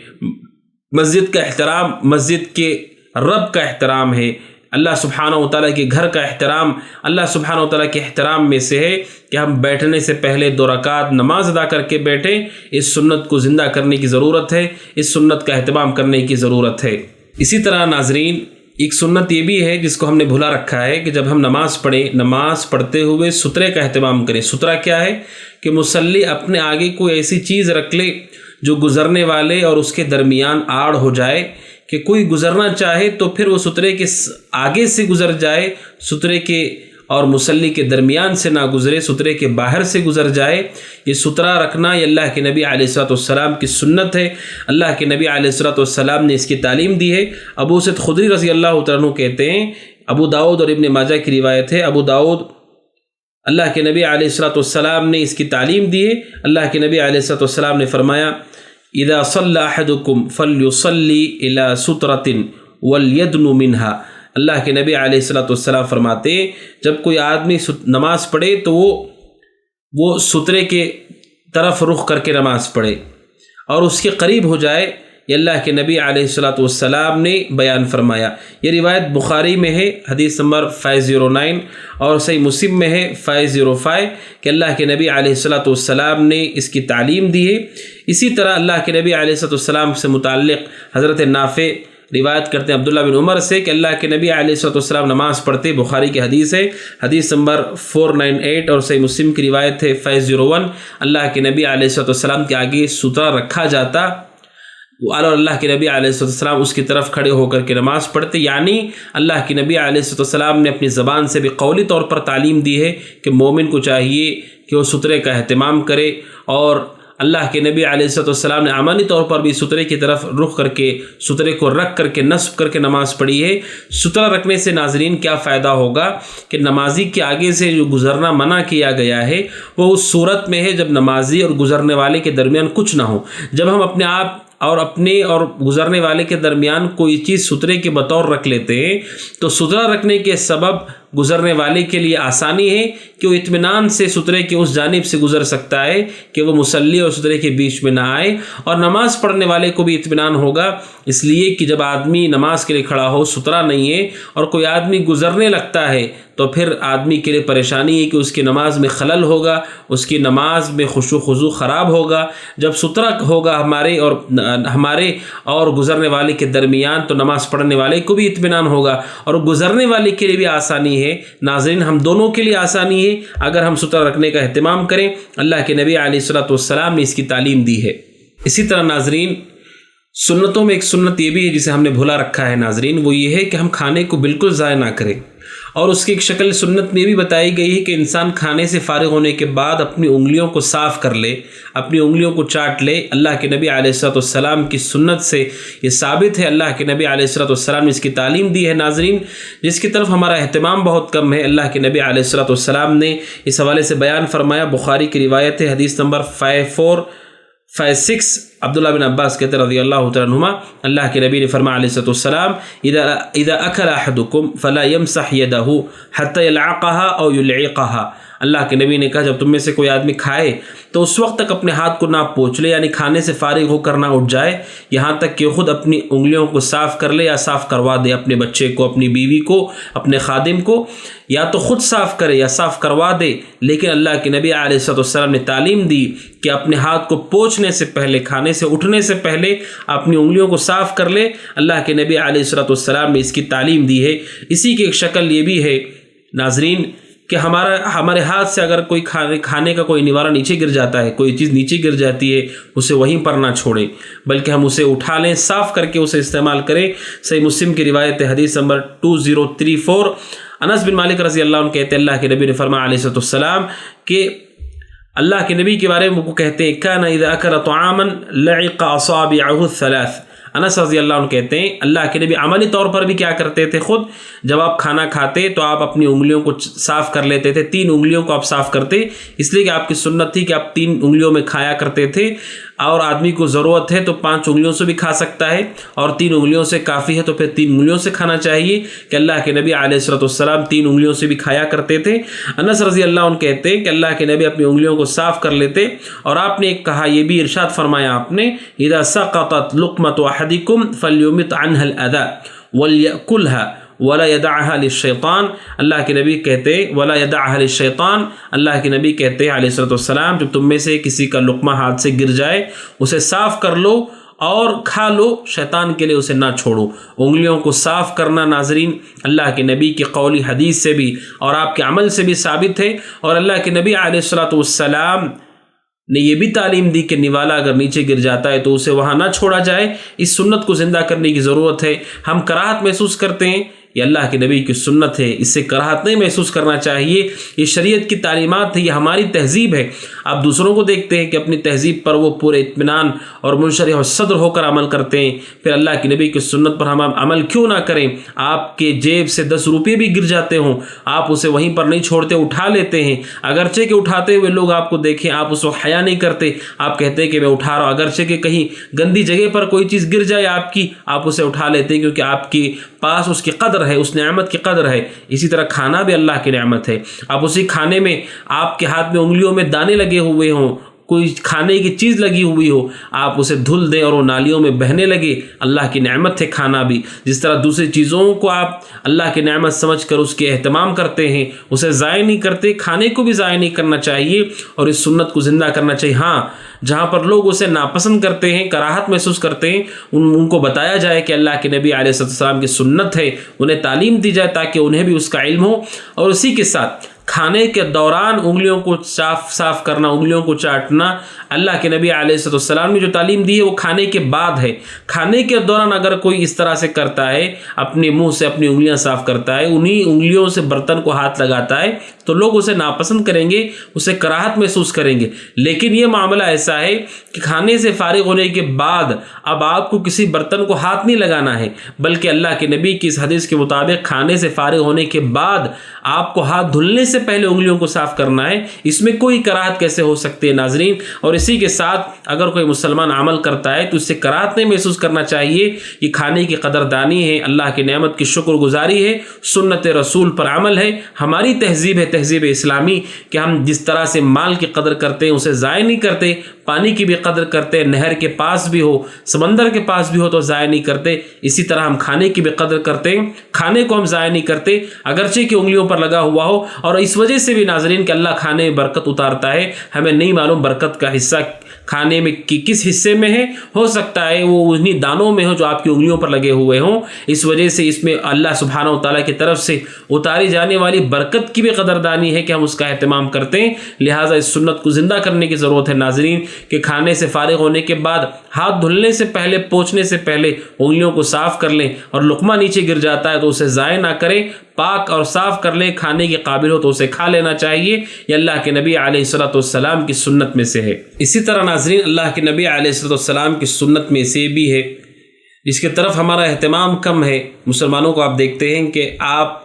مسجد کا احترام مسجد کے رب کا احترام ہے، اللہ سبحانہ و تعالیٰ کے گھر کا احترام اللہ سبحانہ و تعالیٰ کے احترام میں سے ہے کہ ہم بیٹھنے سے پہلے 2 رکعت نماز ادا کر کے بیٹھیں۔ اس سنت کو زندہ کرنے کی ضرورت ہے، اس سنت کا اہتمام کرنے کی ضرورت ہے۔ اسی طرح ناظرین، ایک سنت یہ بھی ہے جس کو ہم نے بھلا رکھا ہے کہ جب ہم نماز پڑھیں، نماز پڑھتے ہوئے سترے کا اہتمام کریں۔ سترہ کیا ہے؟ کہ مصلی اپنے آگے کوئی ایسی چیز رکھ لے جو گزرنے والے اور اس کے درمیان آڑ ہو جائے، کہ کوئی گزرنا چاہے تو پھر وہ سترے کے آگے سے گزر جائے، سترے کے اور مصلی کے درمیان سے نہ گزرے، سترے کے باہر سے گزر جائے۔ یہ سترہ رکھنا یہ اللہ کے نبی علیہ الصلوۃ والسلام کی سنت ہے، اللہ کے نبی علیہ الصلوۃ والسلام نے اس کی تعلیم دی ہے۔ ابو سعید خدری رضی اللہ تعالیٰ عنہ کہتے ہیں، ابو داؤد اور ابن ماجہ کی روایت ہے، ابو داؤد، اللہ کے نبی علیہ الصلوۃ والسلام نے اس کی تعلیم دی ہے۔ اللہ کے نبی علیہ الصلوۃ والسلام نے فرمایا، اذا صلی احدکم فلیصلی الی سترۃ ولیدن منها۔ اللہ کے نبی علیہ الصلوۃ والسلام فرماتے ہیں جب کوئی آدمی نماز پڑھے تو وہ سترے کے طرف رخ کر کے نماز پڑھے اور اس کے قریب ہو جائے۔ یہ اللہ کے نبی علیہ الصلوۃ والسلام نے بیان فرمایا۔ یہ روایت بخاری میں ہے، حدیث نمبر 509، اور صحیح مسلم میں ہے 505، کہ اللہ کے نبی علیہ الصلوۃ والسلام نے اس کی تعلیم دی ہے۔ اسی طرح اللہ کے نبی علیہ الصلوۃ والسلام سے متعلق حضرت نافع روایت کرتے ہیں عبداللہ بن عمر سے کہ اللہ کے نبی علیہ الصلوۃ والسلام نماز پڑھتے، بخاری کی حدیث ہے، حدیث نمبر 498، اور صحیح مسلم کی روایت ہے 501، اللہ کے نبی علیہ الصلوۃ والسلام کے آگے سترہ رکھا جاتا اور اللہ کے نبی علیہ الصلوۃ والسلام اس کی طرف کھڑے ہو کر کے نماز پڑھتے، یعنی اللہ کے نبی علیہ الصلوۃ والسلام نے اپنی زبان سے بھی قولی طور پر تعلیم دی ہے کہ مومن کو چاہیے کہ وہ سترے کا اہتمام کرے، اور اللہ کے نبی علیہ الصلوۃ والسلام نے عملی طور پر بھی سترے کی طرف رخ کر کے سترے کو رکھ کر کے نصب کر کے نماز پڑھی ہے۔ سترہ رکھنے سے ناظرین کیا فائدہ ہوگا کہ نمازی کے آگے سے جو گزرنا منع کیا گیا ہے وہ اس صورت میں ہے جب نمازی اور گزرنے والے کے درمیان کچھ نہ ہو۔ جب ہم اپنے آپ اور اپنے اور گزرنے والے کے درمیان کوئی چیز سترے کے بطور رکھ لیتے ہیں تو سترہ رکھنے کے سبب گزرنے والے کے لیے آسانی ہے کہ وہ اطمینان سے سترے کے اس جانب سے گزر سکتا ہے کہ وہ مصلی اور سترے کے بیچ میں نہ آئے، اور نماز پڑھنے والے کو بھی اطمینان ہوگا، اس لیے کہ جب آدمی نماز کے لیے کھڑا ہو سترہ نہیں ہے اور کوئی آدمی گزرنے لگتا ہے تو پھر آدمی کے لیے پریشانی ہے کہ اس کی نماز میں خلل ہوگا، اس کی نماز میں خشوع و خضوع خراب ہوگا۔ جب سترہ ہوگا ہمارے اور گزرنے والے کے درمیان تو نماز پڑھنے والے کو بھی اطمینان ہوگا اور گزرنے والے کے لیے بھی آسانی ہے۔ ناظرین ہم دونوں کے لیے آسانی ہے اگر ہم سترہ رکھنے کا اہتمام کریں، اللہ کے نبی علیہ الصلوۃ والسلام نے اس کی تعلیم دی ہے۔ اسی طرح ناظرین سنتوں میں ایک سنت یہ بھی ہے جسے ہم نے بھلا رکھا ہے ناظرین، وہ یہ ہے کہ ہم کھانے کو بالکل ضائع نہ کریں، اور اس کی ایک شکل سنت میں بھی بتائی گئی ہے کہ انسان کھانے سے فارغ ہونے کے بعد اپنی انگلیوں کو صاف کر لے، اپنی انگلیوں کو چاٹ لے۔ اللہ کے نبی علیہ الصلوۃ والسلام کی سنت سے یہ ثابت ہے، اللہ کے نبی علیہ الصلوۃ والسلام نے اس کی تعلیم دی ہے ناظرین، جس کی طرف ہمارا اہتمام بہت کم ہے۔ اللہ کے نبی علیہ الصلوۃ والسلام نے اس حوالے سے بیان فرمایا، بخاری کی روایت ہے، حدیث نمبر 5456، عبداللہ بن عباس کہتے رضی اللہ تعالیٰ عنہما، اللہ کے نبی نے فرمایا علیہ الصلوۃ والسلام، اذا اکل احدکم فلا یمسح یدہ حتی یلعقہا او یلعقہا۔ اللہ کے نبی نے کہا جب تم میں سے کوئی آدمی کھائے تو اس وقت تک اپنے ہاتھ کو نہ پوچھ لے، یعنی کھانے سے فارغ ہو کر نہ اٹھ جائے یہاں تک کہ خود اپنی انگلیوں کو صاف کر لے یا صاف کروا دے، اپنے بچے کو، اپنی بیوی کو، اپنے خادم کو، یا تو خود صاف کرے یا صاف کروا دے۔ لیکن اللہ کے نبی علیہ الصلوۃ والسلام نے تعلیم دی کہ اپنے ہاتھ کو پوچھنے سے پہلے، کھانے سے اٹھنے سے پہلے اپنی انگلیوں کو صاف کر لے۔ اللہ کے نبی علیہ الصلوۃ والسلام نے اس کی تعلیم دی ہے۔ اسی کی ایک شکل یہ بھی ہے ناظرین کہ ہمارے ہاتھ سے اگر کوئی کھانے کا کوئی نوارہ نیچے گر جاتا ہے، کوئی چیز نیچے گر جاتی ہے، اسے وہیں پر نہ چھوڑیں بلکہ ہم اسے اٹھا لیں، صاف کر کے اسے استعمال کریں۔ صحیح مسلم کی روایت ہے، حدیث نمبر 2034، انس بن مالک رضی اللہ عنہ کہتے ہیں اللہ کے نبی نے فرمایا علیہ الصلوۃ والسلام کہ اللہ کے نبی کے بارے میں وہ کہتے ہیں کان اذا اکل طعاما لعق اصابعه الثلاث۔ انس رضی اللہ عنہ کہتے ہیں اللہ کے نبی عملی طور پر بھی کیا کرتے تھے، خود جب آپ کھانا کھاتے تو آپ اپنی انگلیوں کو صاف کر لیتے تھے، 3 انگلیوں کو آپ صاف کرتے، اس لیے کہ آپ کی سنت تھی کہ آپ 3 انگلیوں میں کھایا کرتے تھے، اور آدمی کو ضرورت ہے تو 5 انگلیوں سے بھی کھا سکتا ہے، اور 3 انگلیوں سے کافی ہے تو پھر 3 انگلیوں سے کھانا چاہیے، کہ اللہ کے نبی علیہ الصلوۃ والسلام 3 انگلیوں سے بھی کھایا کرتے تھے۔ انس رضی اللہ عنہ کہتے ہیں کہ اللہ کے نبی اپنی انگلیوں کو صاف کر لیتے، اور آپ نے ایک کہا، یہ بھی ارشاد فرمایا آپ نے، اذا سقطت لقمۃ احدکم فلیمت عنها الاذى وليأكلها ولا يدعها للشیطان۔ اللہ کے نبی کہتے ولا يدعها للشیطان، اللہ کے نبی کہتے علیہ الصلوۃ والسلام جب تم میں سے کسی کا لقمہ ہاتھ سے گر جائے اسے صاف کر لو اور کھا لو، شیطان کے لیے اسے نہ چھوڑو۔ انگلیوں کو صاف کرنا ناظرین اللہ کے نبی کی قولی حدیث سے بھی اور آپ کے عمل سے بھی ثابت ہے، اور اللہ کے نبی علیہ الصلوۃ والسلام نے یہ بھی تعلیم دی کہ نوالا اگر نیچے گر جاتا ہے تو اسے وہاں نہ چھوڑا جائے، اس سنت کو زندہ کرنے کی ضرورت ہے۔ ہم کراہت محسوس کرتے ہیں، یہ اللہ کے نبی کی سنت ہے، اس سے کراہت نہیں محسوس کرنا چاہیے، یہ شریعت کی تعلیمات ہے، یہ ہماری تہذیب ہے۔ آپ دوسروں کو دیکھتے ہیں کہ اپنی تہذیب پر وہ پورے اطمینان اور منشرح الصدر ہو کر عمل کرتے ہیں، پھر اللہ کے نبی کی سنت پر ہم عمل کیوں نہ کریں؟ آپ کے جیب سے 10 روپے بھی گر جاتے ہوں، آپ اسے وہیں پر نہیں چھوڑتے، اٹھا لیتے ہیں، اگرچہ کہ اٹھاتے ہوئے لوگ آپ کو دیکھیں آپ اس کو حیا نہیں کرتے، آپ کہتے ہیں کہ میں اٹھا رہا ہوں، اگرچہ کہ کہیں گندی جگہ پر کوئی چیز گر جائے آپ اسے اٹھا لیتے ہیں، کیونکہ آپ کے پاس اس کی قدر ہے، اس نعمت کی قدر ہے۔ اسی طرح کھانا بھی اللہ کی نعمت ہے، آپ اسی کھانے میں آپ کے ہاتھ میں انگلیوں میں دانے لگے ہوئے ہوں، کوئی کھانے کی چیز لگی ہوئی ہو، آپ اسے دھل دیں اور وہ نالیوں میں بہنے لگے، اللہ کی نعمت ہے کھانا بھی۔ جس طرح دوسری چیزوں کو آپ اللہ کی نعمت سمجھ کر اس کے اہتمام کرتے ہیں، اسے ضائع نہیں کرتے، کھانے کو بھی ضائع نہیں کرنا چاہیے اور اس سنت کو زندہ کرنا چاہیے۔ ہاں، جہاں پر لوگ اسے ناپسند کرتے ہیں، کراہت محسوس کرتے ہیں، ان کو بتایا جائے کہ اللہ کے نبی علیہ السلام کی سنت ہے، انہیں تعلیم دی جائے تاکہ انہیں بھی اس کا علم ہو۔ اور اسی کے ساتھ کھانے کے دوران انگلیوں کو صاف کرنا، انگلیوں کو چاٹنا، اللہ کے نبی علیہ السلام نے جو تعلیم دی ہے وہ کھانے کے بعد ہے۔ کھانے کے دوران اگر کوئی اس طرح سے کرتا ہے، اپنے منہ سے اپنی انگلیاں صاف کرتا ہے، انہی انگلیوں سے برتن کو ہاتھ لگاتا ہے، تو لوگ اسے ناپسند کریں گے، اسے کراہت محسوس کریں گے۔ لیکن یہ معاملہ ایسا ہے کہ کھانے سے فارغ ہونے کے بعد اب آپ کو کسی برتن کو ہاتھ نہیں لگانا ہے، بلکہ اللہ کے نبی کی اس حدیث کے مطابق کھانے سے فارغ ہونے کے بعد آپ کو ہاتھ دھلنے سے پہلے انگلیوں کو صاف کرنا ہے۔ اس میں کوئی کراہت کیسے ہو سکتی ہے ناظرین؟ اور اسی کے ساتھ اگر کوئی مسلمان عمل کرتا ہے تو اس سے کراہت نہیں محسوس کرنا چاہیے۔ یہ کھانے کی قدردانی ہے، اللہ کی نعمت کی شکر گزاری ہے، سنت رسول پر عمل ہے، ہماری تہذیب ہے، تہذیب اسلامی، کہ ہم جس طرح سے مال کی قدر کرتے ہیں اسے ضائع نہیں کرتے، پانی کی بھی قدر کرتے ہیں، نہر کے پاس بھی ہو، سمندر کے پاس بھی ہو تو ضائع نہیں کرتے۔ اسی طرح ہم کھانے کی بھی قدر کرتے ہیں، کھانے کو ہم ضائع نہیں کرتے اگرچہ کہ انگلیوں پر لگا ہوا ہو۔ اور اس وجہ سے بھی ناظرین کہ اللہ کھانے میں برکت اتارتا ہے، ہمیں نہیں معلوم برکت کا حصہ کھانے میں کس حصے میں ہے، ہو سکتا ہے وہ انہی دانوں میں ہو جو آپ کی انگلیوں پر لگے ہوئے ہوں۔ اس وجہ سے اس میں اللہ سبحانہ و تعالیٰ کی طرف سے اتاری جانے والی برکت کی بھی قدردانی ہے کہ ہم اس کا اہتمام کرتے ہیں۔ لہٰذا اس سنت کو زندہ کرنے کی ضرورت ہے ناظرین کہ کھانے سے فارغ ہونے کے بعد ہاتھ دھلنے سے پہلے، پوچھنے سے پہلے انگلیوں کو صاف کر لیں، اور لقمہ نیچے گر جاتا ہے تو اسے ضائع نہ کریں، پاک اور صاف کر لیں، کھانے کے قابل ہو تو اسے کھا لینا چاہیے۔ یہ اللہ کے نبی علیہ السلام کی سنت میں سے ہے۔ اسی طرح ناظرین اللہ کے نبی علیہ السلام کی سنت میں سے بھی ہے جس کی طرف ہمارا اہتمام کم ہے۔ مسلمانوں کو آپ دیکھتے ہیں کہ آپ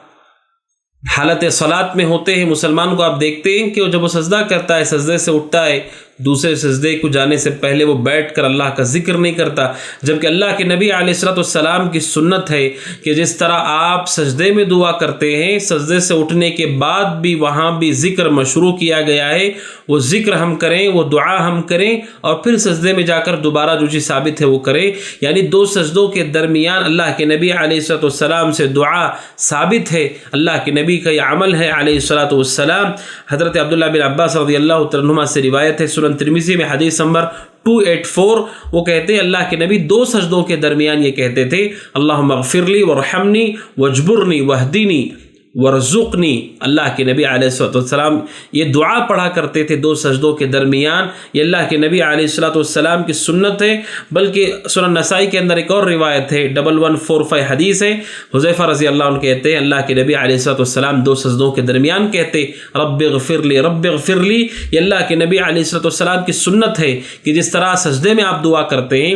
حالت صلاۃ میں ہوتے ہیں، مسلمان کو آپ دیکھتے ہیں کہ جب وہ سجدہ کرتا ہے، سجدے سے اٹھتا ہے، دوسرے سجدے کو جانے سے پہلے وہ بیٹھ کر اللہ کا ذکر نہیں کرتا، جبکہ اللہ کے نبی علیہ السلام کی سنت ہے کہ جس طرح آپ سجدے میں دعا کرتے ہیں، سجدے سے اٹھنے کے بعد بھی وہاں بھی ذکر مشروع کیا گیا ہے، وہ ذکر ہم کریں، وہ دعا ہم کریں، اور پھر سجدے میں جا کر دوبارہ جو چیز ثابت ہے وہ کریں۔ یعنی دو سجدوں کے درمیان اللہ کے نبی علیہ السلام سے دعا ثابت ہے، اللہ کے نبی کا یہ عمل ہے علیہ السلام۔ حضرت عبداللہ بن عباس رضی اللہ عنہما سے روایت ہے، سنن ترمذی میں حدیث نمبر 284، وہ کہتے ہیں اللہ کے نبی دو سجدوں کے درمیان یہ کہتے تھے، اللہم اغفر لی ورحمنی واجبرنی واہدنی ورزقنی۔ اللہ کے نبی علیہ السلام یہ دعا پڑھا کرتے تھے دو سجدوں کے درمیان، یہ اللہ کے نبی علیہ السلام کی سنت ہے۔ بلکہ سنن نسائی کے اندر ایک اور روایت ہے، 1145 حدیث ہے، حذیفہ رضی اللہ عنہ کہتے ہیں اللہ کے نبی علیہ السلام دو سجدوں کے درمیان کہتے رب اغفر لی رب اغفر لی۔ یہ اللہ کے نبی علیہ السلام کی سنت ہے کہ جس طرح سجدے میں آپ دعا کرتے ہیں،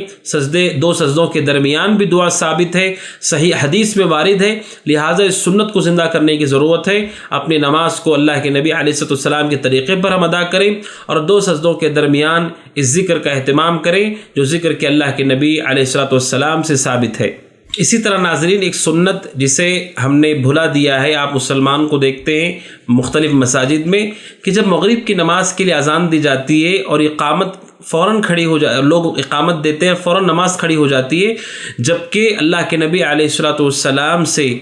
دو سجدوں کے درمیان بھی دعا ثابت ہے، صحیح حدیث میں وارد ہے۔ لہٰذا اس سنت کو زندہ کرنے کی ضرورت ہے، اپنی نماز کو اللہ کے نبی علیہ السلام کے طریقے پر ہم ادا کریں، اور دو سجدوں کے درمیان اس ذکر کا اہتمام کریں جو ذکر کہ اللہ کے نبی علیہ السلام سے ثابت ہے۔ اسی طرح ناظرین ایک سنت جسے ہم نے بھلا دیا ہے، آپ مسلمان کو دیکھتے ہیں مختلف مساجد میں کہ جب مغرب کی نماز کے لیے اذان دی جاتی ہے اور اقامت فوراً کھڑی ہو جائے، لوگ اقامت دیتے ہیں، فوراً نماز کھڑی ہو جاتی ہے، جبکہ اللہ کے نبی علیہ السلام سے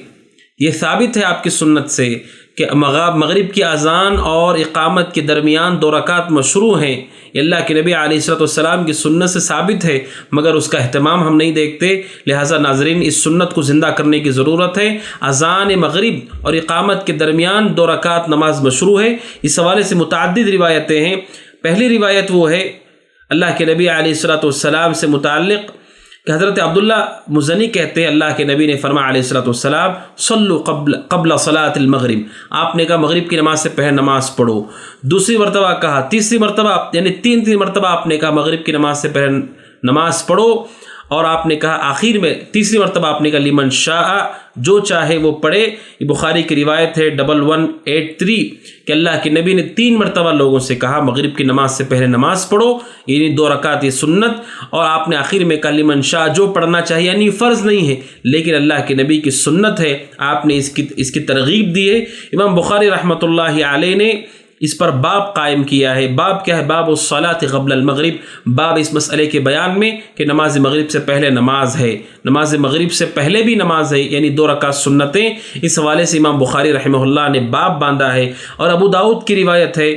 یہ ثابت ہے آپ کی سنت سے کہ مغرب کی اذان اور اقامت کے درمیان 2 رکعت مشروع ہیں، یہ اللہ کے نبی علیہ السلام کی سنت سے ثابت ہے، مگر اس کا اہتمام ہم نہیں دیکھتے۔ لہٰذا ناظرین اس سنت کو زندہ کرنے کی ضرورت ہے۔ اذان مغرب اور اقامت کے درمیان 2 رکعت نماز مشروع ہے۔ اس حوالے سے متعدد روایتیں ہیں۔ پہلی روایت وہ ہے اللہ کے نبی علیہ السلام سے متعلق کہ حضرت عبداللہ مزنی کہتے ہیں اللہ کے نبی نے فرمایا علیہ السلام صلو قبل صلاۃ المغرب، آپ نے کہا مغرب کی نماز سے پہلے نماز پڑھو۔ دوسری مرتبہ کہا، تیسری مرتبہ یعنی تین مرتبہ آپ نے کہا مغرب کی نماز سے پہلے نماز پڑھو، اور آپ نے کہا آخر میں تیسری مرتبہ آپ نے کہا لمن شاء، جو چاہے وہ پڑھے۔ یہ بخاری کی روایت ہے 1183 کہ اللہ کے نبی نے 3 مرتبہ لوگوں سے کہا مغرب کی نماز سے پہلے نماز پڑھو، یعنی 2 رکعت یہ سنت، اور آپ نے آخر میں کہا لمن شاء، جو پڑھنا چاہیے، یعنی فرض نہیں ہے لیکن اللہ کے نبی کی سنت ہے، آپ نے اس کی ترغیب دی ہے۔ امام بخاری رحمۃ اللہ علیہ نے اس پر باب قائم کیا ہے۔ باب کیا ہے؟ باب الصلاۃ قبل المغرب، باب اس مسئلے کے بیان میں کہ نماز مغرب سے پہلے نماز ہے، نماز مغرب سے پہلے بھی نماز ہے، یعنی 2 رکعت سنتیں۔ اس حوالے سے امام بخاری رحمہ اللہ نے باب باندھا ہے۔ اور ابو داؤد کی روایت ہے،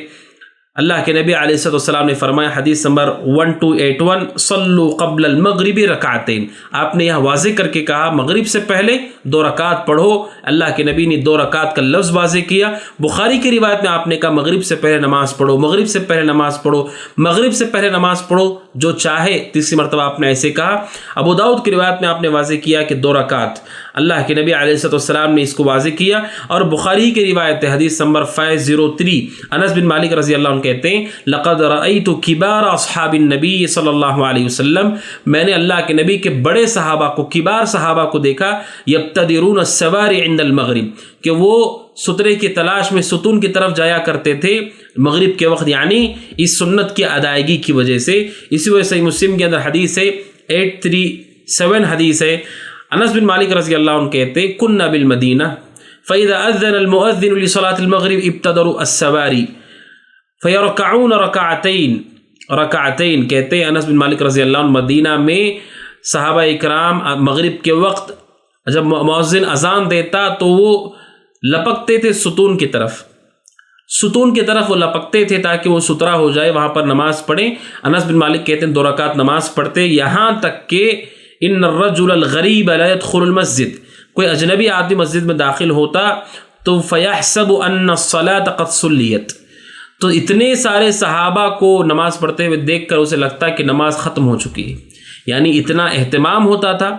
اللہ کے نبی علیہ السلام نے فرمایا، حدیث نمبر 1281، صلو قبل المغرب رکعتین، آپ نے یہاں واضح کر کے کہا مغرب سے پہلے 2 رکعت پڑھو۔ اللہ کے نبی نے 2 رکعت کا لفظ واضح کیا۔ بخاری کی روایت میں آپ نے کہا مغرب سے پہلے نماز پڑھو، مغرب سے پہلے نماز پڑھو، مغرب سے پہلے نماز پڑھو، جو چاہے۔ تیسری مرتبہ آپ نے ایسے کہا۔ ابو داؤد کی روایت میں آپ نے واضح کیا کہ 2 رکعت، اللہ کے نبی علیہ السلام نے اس کو واضح کیا۔ اور بخاری کی روایت ہے، حدیث نمبر 503، انس بن مالک رضی اللہ عنہ کہتے ہیں، لقد رأیت کبار اصحاب النبی صلی اللہ علیہ وسلم، میں نے اللہ کے نبی کے بڑے صحابہ کو، کبار صحابہ کو دیکھا، یبتدرون السواری عند المغرب، کہ وہ سترے کی تلاش میں ستون کی طرف جایا کرتے تھے مغرب کے وقت، یعنی اس سنت کی ادائیگی کی وجہ سے۔ اسی وجہ سے مسلم کے اندر حدیث ہے 837 حدیث ہے، انس بن مالک رضی اللہ عنہ کہتے ہیں، کننا بالمدینہ فاذا اذن المؤذن لصلاة المغرب ابتدروا السواری فیرکعون رکعتین، کہتے ہیں انس بن مالک رضی اللہ عنہ، مدینہ میں صحابہ اکرام مغرب کے وقت جب مؤذن اذان دیتا تو وہ لپکتے تھے ستون کی طرف، ستون کی طرف وہ لپکتے تھے تاکہ وہ سترا ہو جائے، وہاں پر نماز پڑھیں۔ انس بن مالک کہتے ہیں 2 رکعت نماز پڑھتے، یہاں تک کہ ان الرجل الغریب لا يدخل المسجد، کوئی اجنبی آدمی مسجد میں داخل ہوتا تو فیحسب ان الصلاۃ قد صلیت، تو اتنے سارے صحابہ کو نماز پڑھتے ہوئے دیکھ کر اسے لگتا کہ نماز ختم ہو چکی ہے، یعنی اتنا اہتمام ہوتا تھا۔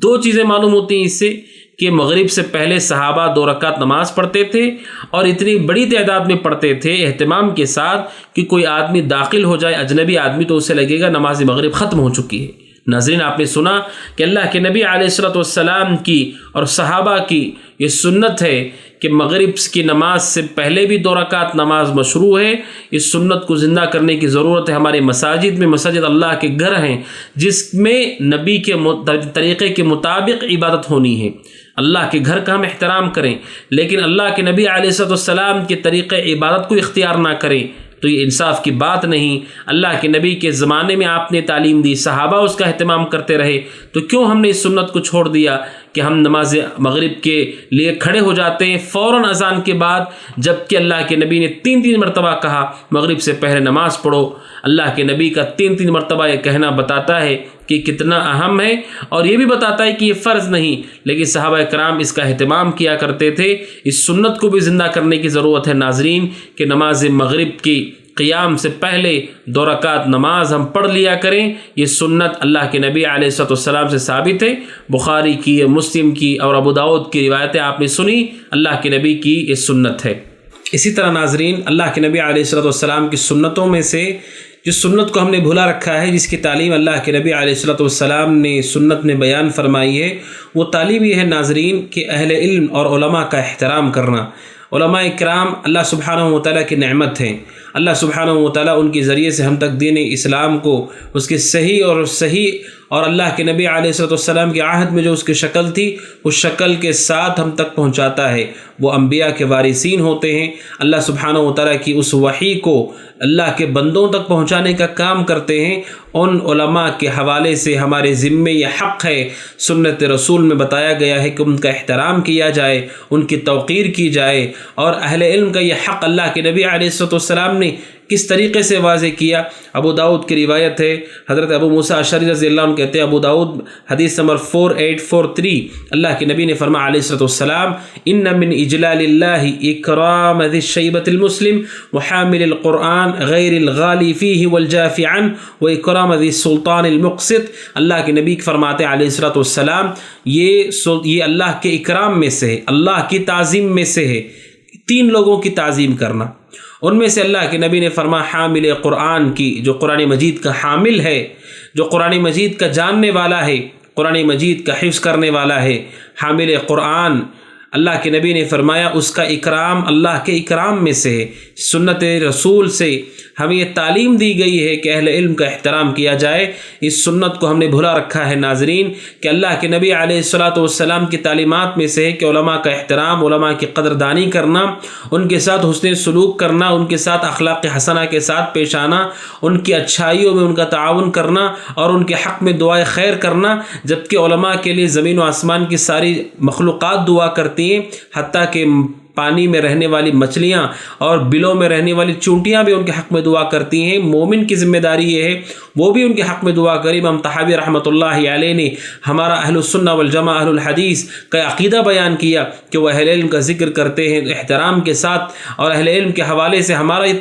2 چیزیں معلوم ہوتی ہیں اس سے، کہ مغرب سے پہلے صحابہ 2 رکعت نماز پڑھتے تھے اور اتنی بڑی تعداد میں پڑھتے تھے اہتمام کے ساتھ کہ کوئی آدمی داخل ہو جائے اجنبی آدمی تو اسے لگے گا نماز مغرب ختم ہو چکی ہے۔ ناظرین، آپ نے سنا کہ اللہ کے نبی علیہ السلام کی اور صحابہ کی یہ سنت ہے کہ مغرب کی نماز سے پہلے بھی 2 رکعت نماز مشروع ہے۔ اس سنت کو زندہ کرنے کی ضرورت ہے۔ ہمارے مساجد میں، مساجد اللہ کے گھر ہیں جس میں نبی کے طریقے کے مطابق عبادت ہونی ہے، اللہ کے گھر کا ہم احترام کریں، لیکن اللہ کے نبی علیہ السلام کے طریقے عبادت کو اختیار نہ کریں تو یہ انصاف کی بات نہیں۔ اللہ کے نبی کے زمانے میں آپ نے تعلیم دی، صحابہ اس کا اہتمام کرتے رہے، تو کیوں ہم نے اس سنت کو چھوڑ دیا کہ ہم نماز مغرب کے لیے کھڑے ہو جاتے ہیں فوراً اذان کے بعد، جبکہ اللہ کے نبی نے 3 مرتبہ کہا مغرب سے پہلے نماز پڑھو۔ اللہ کے نبی کا 3 مرتبہ یہ کہنا بتاتا ہے کہ کتنا اہم ہے، اور یہ بھی بتاتا ہے کہ یہ فرض نہیں، لیکن صحابہ کرام اس کا اہتمام کیا کرتے تھے۔ اس سنت کو بھی زندہ کرنے کی ضرورت ہے ناظرین، کہ نماز مغرب کی قیام سے پہلے 2 رکعت نماز ہم پڑھ لیا کریں۔ یہ سنت اللہ کے نبی علیہ السلام سے ثابت ہے، بخاری کی، مسلم کی اور ابو داؤد کی روایتیں آپ نے سنی، اللہ کے نبی کی یہ سنت ہے۔ اسی طرح ناظرین، اللہ کے نبی علیہ السلام کی سنتوں میں سے جس سنت کو ہم نے بھولا رکھا ہے، جس کی تعلیم اللہ کے نبی علیہ السلام نے سنت میں بیان فرمائی ہے، وہ تعلیم یہ ہے ناظرین کہ اہل علم اور علماء کا احترام کرنا۔ علماء کرام اللہ سبحانہ و تعالیٰ کی نعمت ہیں، اللہ سبحانہ و تعالیٰ ان کے ذریعے سے ہم تک دین اسلام کو، اس کے صحیح اور اللہ کے نبی علیہ السلام کے عہد میں جو اس کی شکل تھی اس شکل کے ساتھ ہم تک پہنچاتا ہے۔ وہ انبیاء کے وارثین ہوتے ہیں، اللہ سبحانہ و تعالیٰ کی اس وحی کو اللہ کے بندوں تک پہنچانے کا کام کرتے ہیں۔ ان علماء کے حوالے سے ہمارے ذمے یہ حق ہے، سنت رسول میں بتایا گیا ہے کہ ان کا احترام کیا جائے، ان کی توقیر کی جائے، اور اہل علم کا یہ حق اللہ کے نبی علیہ السلام نے کس طریقے سے واضح کیا۔ ابو داؤد کی روایت ہے، حضرت ابو موسیٰ اشعری رضی اللہ عنہ کہتے ہیں، ابو داؤد حدیث نمبر 4843، اللہ کے نبی نے فرمایا علیہ السلام، ان من اجلال اللہ اکرام ذی الشیبۃ المسلم وحامل القرآن غیر الغالی فیہ والجاف عنہ واکرام ذی السلطان المقسط۔ اللہ کے نبی فرماتے ہیں علیہ السلام، یہ اللہ کے اکرام میں سے ہے، اللہ کی تعظیم میں سے ہے، 3 لوگوں کی تعظیم کرنا۔ ان میں سے اللہ کے نبی نے فرمایا حامل قرآن کی، جو قرآن مجید کا حامل ہے، جو قرآن مجید کا جاننے والا ہے، قرآن مجید کا حفظ کرنے والا ہے، حامل قرآن اللہ کے نبی نے فرمایا اس کا اکرام اللہ کے اکرام میں سے ہے۔ سنت رسول سے ہمیں یہ تعلیم دی گئی ہے کہ اہل علم کا احترام کیا جائے۔ اس سنت کو ہم نے بھلا رکھا ہے ناظرین، کہ اللہ کے نبی علیہ الصلاۃ والسلام کی تعلیمات میں سے ہے کہ علماء کا احترام، علماء کی قدردانی کرنا، ان کے ساتھ حسن سلوک کرنا، ان کے ساتھ اخلاق حسنہ کے ساتھ پیش آنا، ان کی اچھائیوں میں ان کا تعاون کرنا اور ان کے حق میں دعائے خیر کرنا، جبکہ علماء کے لیے زمین و آسمان کی ساری مخلوقات دعا کرتی ہیں، حتیٰ کہ پانی میں رہنے والی مچھلیاں اور بلوں میں رہنے والی چونٹیاں بھی ان کے حق میں دعا کرتی ہیں۔ مومن کی ذمہ داری یہ ہے وہ بھی ان کے حق میں دعا کرے۔ امام طحاوی رحمۃ اللہ علیہ نے ہمارا اہل السنہ والجماعہ اہل الحدیث کا عقیدہ بیان کیا کہ وہ اہل علم کا ذکر کرتے ہیں احترام کے ساتھ، اور اہل علم کے حوالے سے ہمارا یہ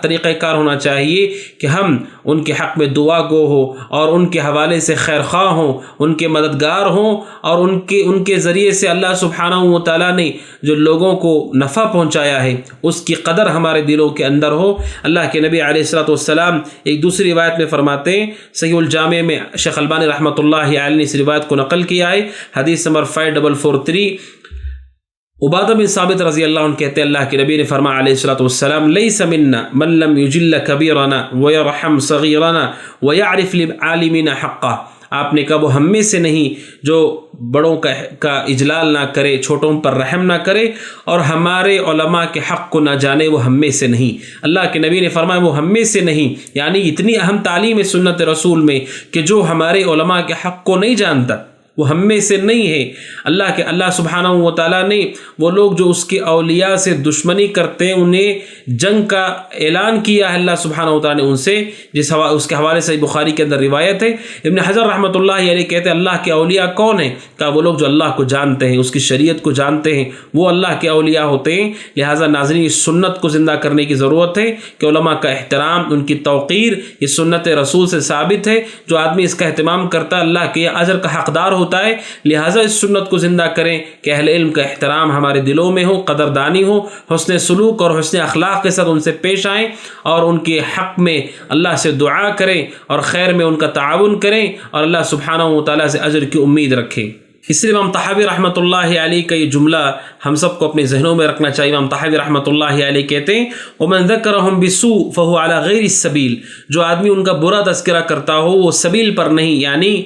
طریقہ کار ہونا چاہیے کہ ہم ان کے حق میں دعا گو ہو اور ان کے حوالے سے خیر خواہ ہوں، ان کے مددگار ہوں، اور ان کے ذریعے سے اللہ سبحانہ و تعالیٰ نے جو لوگوں کو نفع پہنچایا ہے اس کی قدر ہمارے دلوں کے اندر ہو۔ اللہ کے نبی علیہ الصلوۃ والسلام ایک دوسری روایت میں فرماتے ہیں، صحیح الجامع میں شیخ البانی رحمۃ اللہ علیہ نے اس روایت کو نقل کیا ہے، حدیث نمبر 5443، عبادہ بن ثابت رضی اللہ عنہ کہتے ہیں اللہ کے نبی نے فرمایا علیہ الصلوۃ والسلام، لیس منا من لم یجل کبیرنا ویرحم صغیرنا ویعرف للعالمین حقہ۔ آپ نے کہا وہ ہم میں سے نہیں جو بڑوں کا اجلال نہ کرے، چھوٹوں پر رحم نہ کرے، اور ہمارے علماء کے حق کو نہ جانے، وہ ہم میں سے نہیں۔ اللہ کے نبی نے فرمایا وہ ہم میں سے نہیں، یعنی اتنی اہم تعلیم ہے سنت رسول میں کہ جو ہمارے علماء کے حق کو نہیں جانتا وہ ہم میں سے نہیں ہے۔ اللہ سبحانہ و تعالیٰ نے وہ لوگ جو اس کے اولیاء سے دشمنی کرتے ہیں انہیں جنگ کا اعلان کیا ہے اللہ سبحانہ و تعالیٰ نے ان سے، اس کے حوالے سے بخاری کے اندر روایت ہے۔ ابن حجر رحمۃ اللہ علیہ کہتے ہیں اللہ کے اولیاء کون ہیں؟ کہا وہ لوگ جو اللہ کو جانتے ہیں، اس کی شریعت کو جانتے ہیں، وہ اللہ کے اولیاء ہوتے ہیں۔ لہٰذا ناظرین اس سنت کو زندہ کرنے کی ضرورت ہے کہ علماء کا احترام، ان کی توقیر، یہ سنت رسول سے ثابت ہے۔ جو آدمی اس کا اہتمام کرتا ہے اللہ کے اجر کا حقدار ہوتا ہے۔ لہٰذا اس سنت کو زندہ کریں کہ اہل علم کا احترام ہمارے دلوں میں ہو، قدردانی ہو، حسن سلوک اور حسن اخلاق کے ساتھ ان سے پیش آئیں اور ان کے حق میں اللہ سے دعا کریں اور خیر میں ان کا تعاون کریں اور اللہ سبحانہ و تعالیٰ سے اجر کی امید رکھیں۔ اس لیے امام طحاوی رحمۃ اللہ علیہ کا یہ جملہ ہم سب کو اپنے ذہنوں میں رکھنا چاہیے۔ امام طحاوی رحمۃ اللہ علیہ کہتے ہیں ومن ذکرہم بسوء فہو علی غیر السبیل، جو آدمی ان کا برا تذکرہ کرتا ہو وہ سبیل پر نہیں، یعنی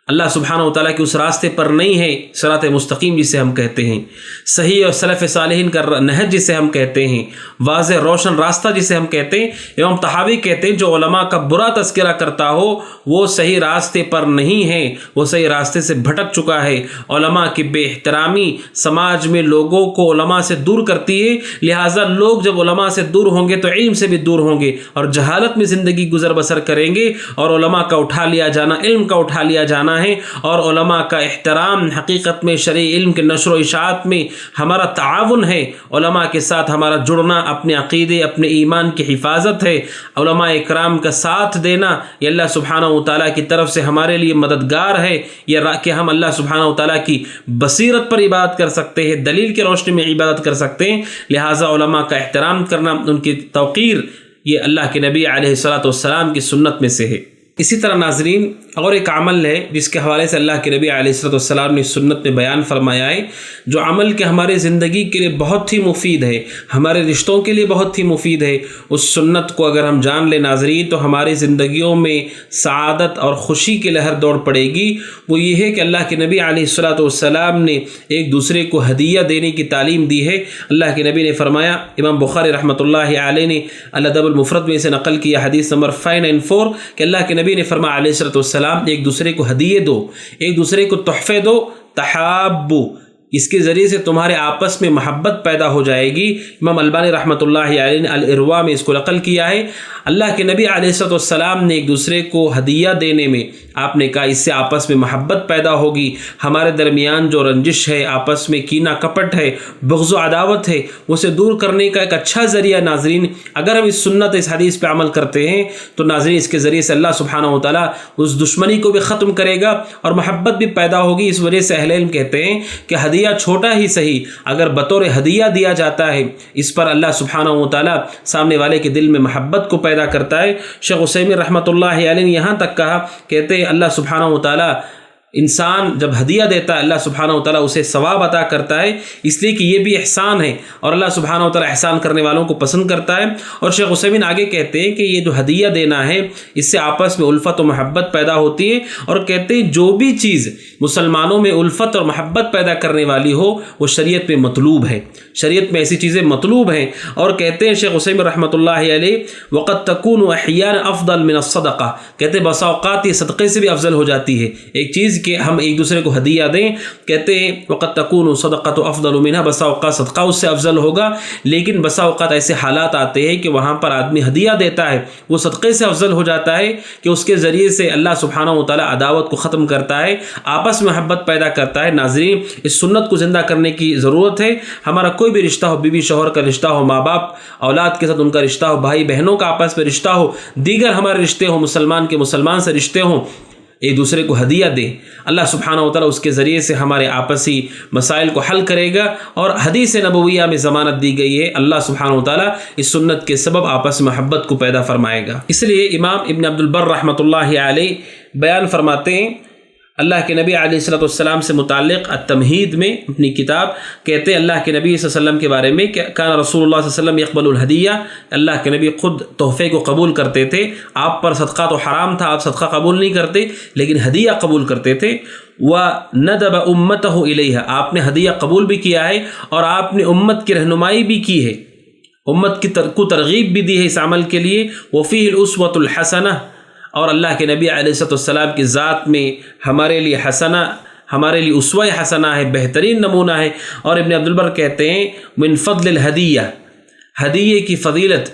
اللہ سبحانہ و تعالیٰ کے اس راستے پر نہیں ہے، صراط مستقیم جسے ہم کہتے ہیں، صحیح اور سلف صالحین کا نہج جسے ہم کہتے ہیں، واضح روشن راستہ جسے ہم کہتے ہیں۔ امام طحاوی کہتے ہیں جو علماء کا برا تذکرہ کرتا ہو وہ صحیح راستے پر نہیں ہے، وہ صحیح راستے سے بھٹک چکا ہے۔ علماء کی بے احترامی سماج میں لوگوں کو علماء سے دور کرتی ہے، لہٰذا لوگ جب علماء سے دور ہوں گے تو علم سے بھی دور ہوں گے اور جہالت میں زندگی گزر بسر کریں گے، اور علماء کا اٹھا لیا جانا، علم کا اٹھا لیا جانا ہے، اور علماء کا احترام حقیقت میں شرعی علم کے نشر و اشاعت میں ہمارا تعاون ہے۔ علماء کے ساتھ ہمارا جڑنا اپنے عقیدے، اپنے ایمان کی حفاظت ہے۔ علماء اکرام کا ساتھ دینا یہ اللہ سبحانہ و تعالیٰ کی طرف سے ہمارے لیے مددگار ہے، یہ کہ ہم اللہ سبحانہ و تعالیٰ کی بصیرت پر عبادت کر سکتے ہیں، دلیل کی روشنی میں عبادت کر سکتے ہیں۔ لہٰذا علماء کا احترام کرنا، ان کی توقیر، یہ اللہ کے نبی علیہ الصلاۃ والسلام کی سنت میں سے ہے۔ اسی طرح ناظرین اور ایک عمل ہے جس کے حوالے سے اللہ کے نبی علیہ الصلوۃ والسلام نے سنت میں بیان فرمایا ہے، جو عمل کہ ہمارے زندگی کے لیے بہت ہی مفید ہے، ہمارے رشتوں کے لیے بہت ہی مفید ہے۔ اس سنت کو اگر ہم جان لیں ناظرین تو ہماری زندگیوں میں سعادت اور خوشی کی لہر دوڑ پڑے گی۔ وہ یہ ہے کہ اللہ کے نبی علیہ الصلوۃ والسلام نے ایک دوسرے کو ہدیہ دینے کی تعلیم دی ہے۔ اللہ کے نبی نے فرمایا، امام بخاری رحمۃ اللہ علیہ نے الادب المفرد میں سے نقل کیا حدیث نمبر 594 کہ اللہ کے نبی نے فرمایا علیہ الصلوۃ والسلام ایک دوسرے کو ہدیے دو، ایک دوسرے کو تحفے دو، تحابو، اس کے ذریعے سے تمہارے آپس میں محبت پیدا ہو جائے گی۔ امام البانی رحمۃ اللہ علیہ نے الارواء میں اس کو نقل کیا ہے۔ اللہ کے نبی علیہ الصلوۃ والسلام نے ایک دوسرے کو ہدیہ دینے میں آپ نے کہا اس سے آپس میں محبت پیدا ہوگی، ہمارے درمیان جو رنجش ہے، آپس میں کینہ کپٹ ہے، بغض و عداوت ہے، اسے دور کرنے کا ایک اچھا ذریعہ ناظرین اگر ہم اس سنت، اس حدیث پہ عمل کرتے ہیں تو ناظرین اس کے ذریعے سے اللہ سبحانہ و تعالیٰ اس دشمنی کو بھی ختم کرے گا اور محبت بھی پیدا ہوگی۔ اس وجہ سے اہل علم کہتے ہیں کہ ہدیہ چھوٹا ہی صحیح اگر بطور ہدیہ دیا جاتا ہے، اس پر اللہ سبحانہ و تعالیٰ سامنے والے کے دل میں محبت کو پیدا کرتا ہے۔ شیخ عثیمین رحمۃ اللہ علیہ نے یہاں تک کہا، کہتے ہیں اللہ سبحانہ و تعالیٰ انسان جب ہدیہ دیتا ہے اللہ سبحانہ و تعالیٰ اسے ثواب عطا کرتا ہے، اس لیے کہ یہ بھی احسان ہے اور اللہ سبحانہ و تعالیٰ احسان کرنے والوں کو پسند کرتا ہے۔ اور شیخ عثیمین آگے کہتے ہیں کہ یہ جو ہدیہ دینا ہے اس سے آپس میں الفت و محبت پیدا ہوتی ہے، اور کہتے ہیں جو بھی چیز مسلمانوں میں الفت اور محبت پیدا کرنے والی ہو وہ شریعت میں مطلوب ہے، شریعت میں ایسی چیزیں مطلوب ہیں۔ اور کہتے ہیں شیخ عثیمین رحمۃ اللہ علیہ وقد تکون احیانا افضل من الصدقہ، کہتے ہیں بسا اوقات یہ صدقے سے بھی افضل ہو جاتی ہے، ایک چیز کہ ہم ایک دوسرے کو ہدیہ دیں، کہتے ہیں وقت تکون صدقۃ افضل منھا، بسا اوقات صدقہ اس سے افضل ہوگا، لیکن بسا اوقات ایسے حالات آتے ہیں کہ وہاں پر آدمی ہدیہ دیتا ہے وہ صدقے سے افضل ہو جاتا ہے کہ اس کے ذریعے سے اللہ سبحانہ و تعالیٰ عداوت کو ختم کرتا ہے، آپس میں محبت پیدا کرتا ہے۔ ناظرین، اس سنت کو زندہ کرنے کی ضرورت ہے۔ ہمارا کوئی بھی رشتہ ہو، بیوی شوہر کا رشتہ ہو، ماں باپ اولاد کے ساتھ ان کا رشتہ ہو، بھائی بہنوں کا آپس میں رشتہ ہو، دیگر ہمارے رشتے ہوں، مسلمان کے مسلمان سے رشتے ہوں، ایک دوسرے کو ہدیہ دیں، اللہ سبحانہ و تعالیٰ اس کے ذریعے سے ہمارے آپسی مسائل کو حل کرے گا۔ اور حدیث نبویہ میں ضمانت دی گئی ہے اللہ سبحانہ و تعالیٰ اس سنت کے سبب آپس میں محبت کو پیدا فرمائے گا۔ اس لیے امام ابن عبد البر رحمۃ اللہ علیہ بیان فرماتے ہیں اللہ کے نبی علیہ الصلوۃ والسلام سے متعلق التمہید میں اپنی کتاب، کہتے ہیں اللہ کے نبی صلی اللہ علیہ وسلم کے بارے میں کہ کان رسول اللہ صلی اللہ علیہ وسلم یقبل الہدیہ، اللہ کے نبی خود تحفے کو قبول کرتے تھے، آپ پر صدقہ تو حرام تھا، آپ صدقہ قبول نہیں کرتے لیکن ہدیہ قبول کرتے تھے۔ وندب امتہ الیہ، آپ نے ہدیہ قبول بھی کیا ہے اور آپ نے امت کی رہنمائی بھی کی ہے، امت کو ترغیب بھی دی ہے اس عمل کے لیے۔ وفیہ الاسوۃ الحسنہ، اور اللہ کے نبی علیہ السلام کی ذات میں ہمارے لیے حسنہ، ہمارے لیے اسوہ حسنہ ہے، بہترین نمونہ ہے۔ اور ابن عبد البر کہتے ہیں من فضل الہدیہ، ہدیے کی فضیلت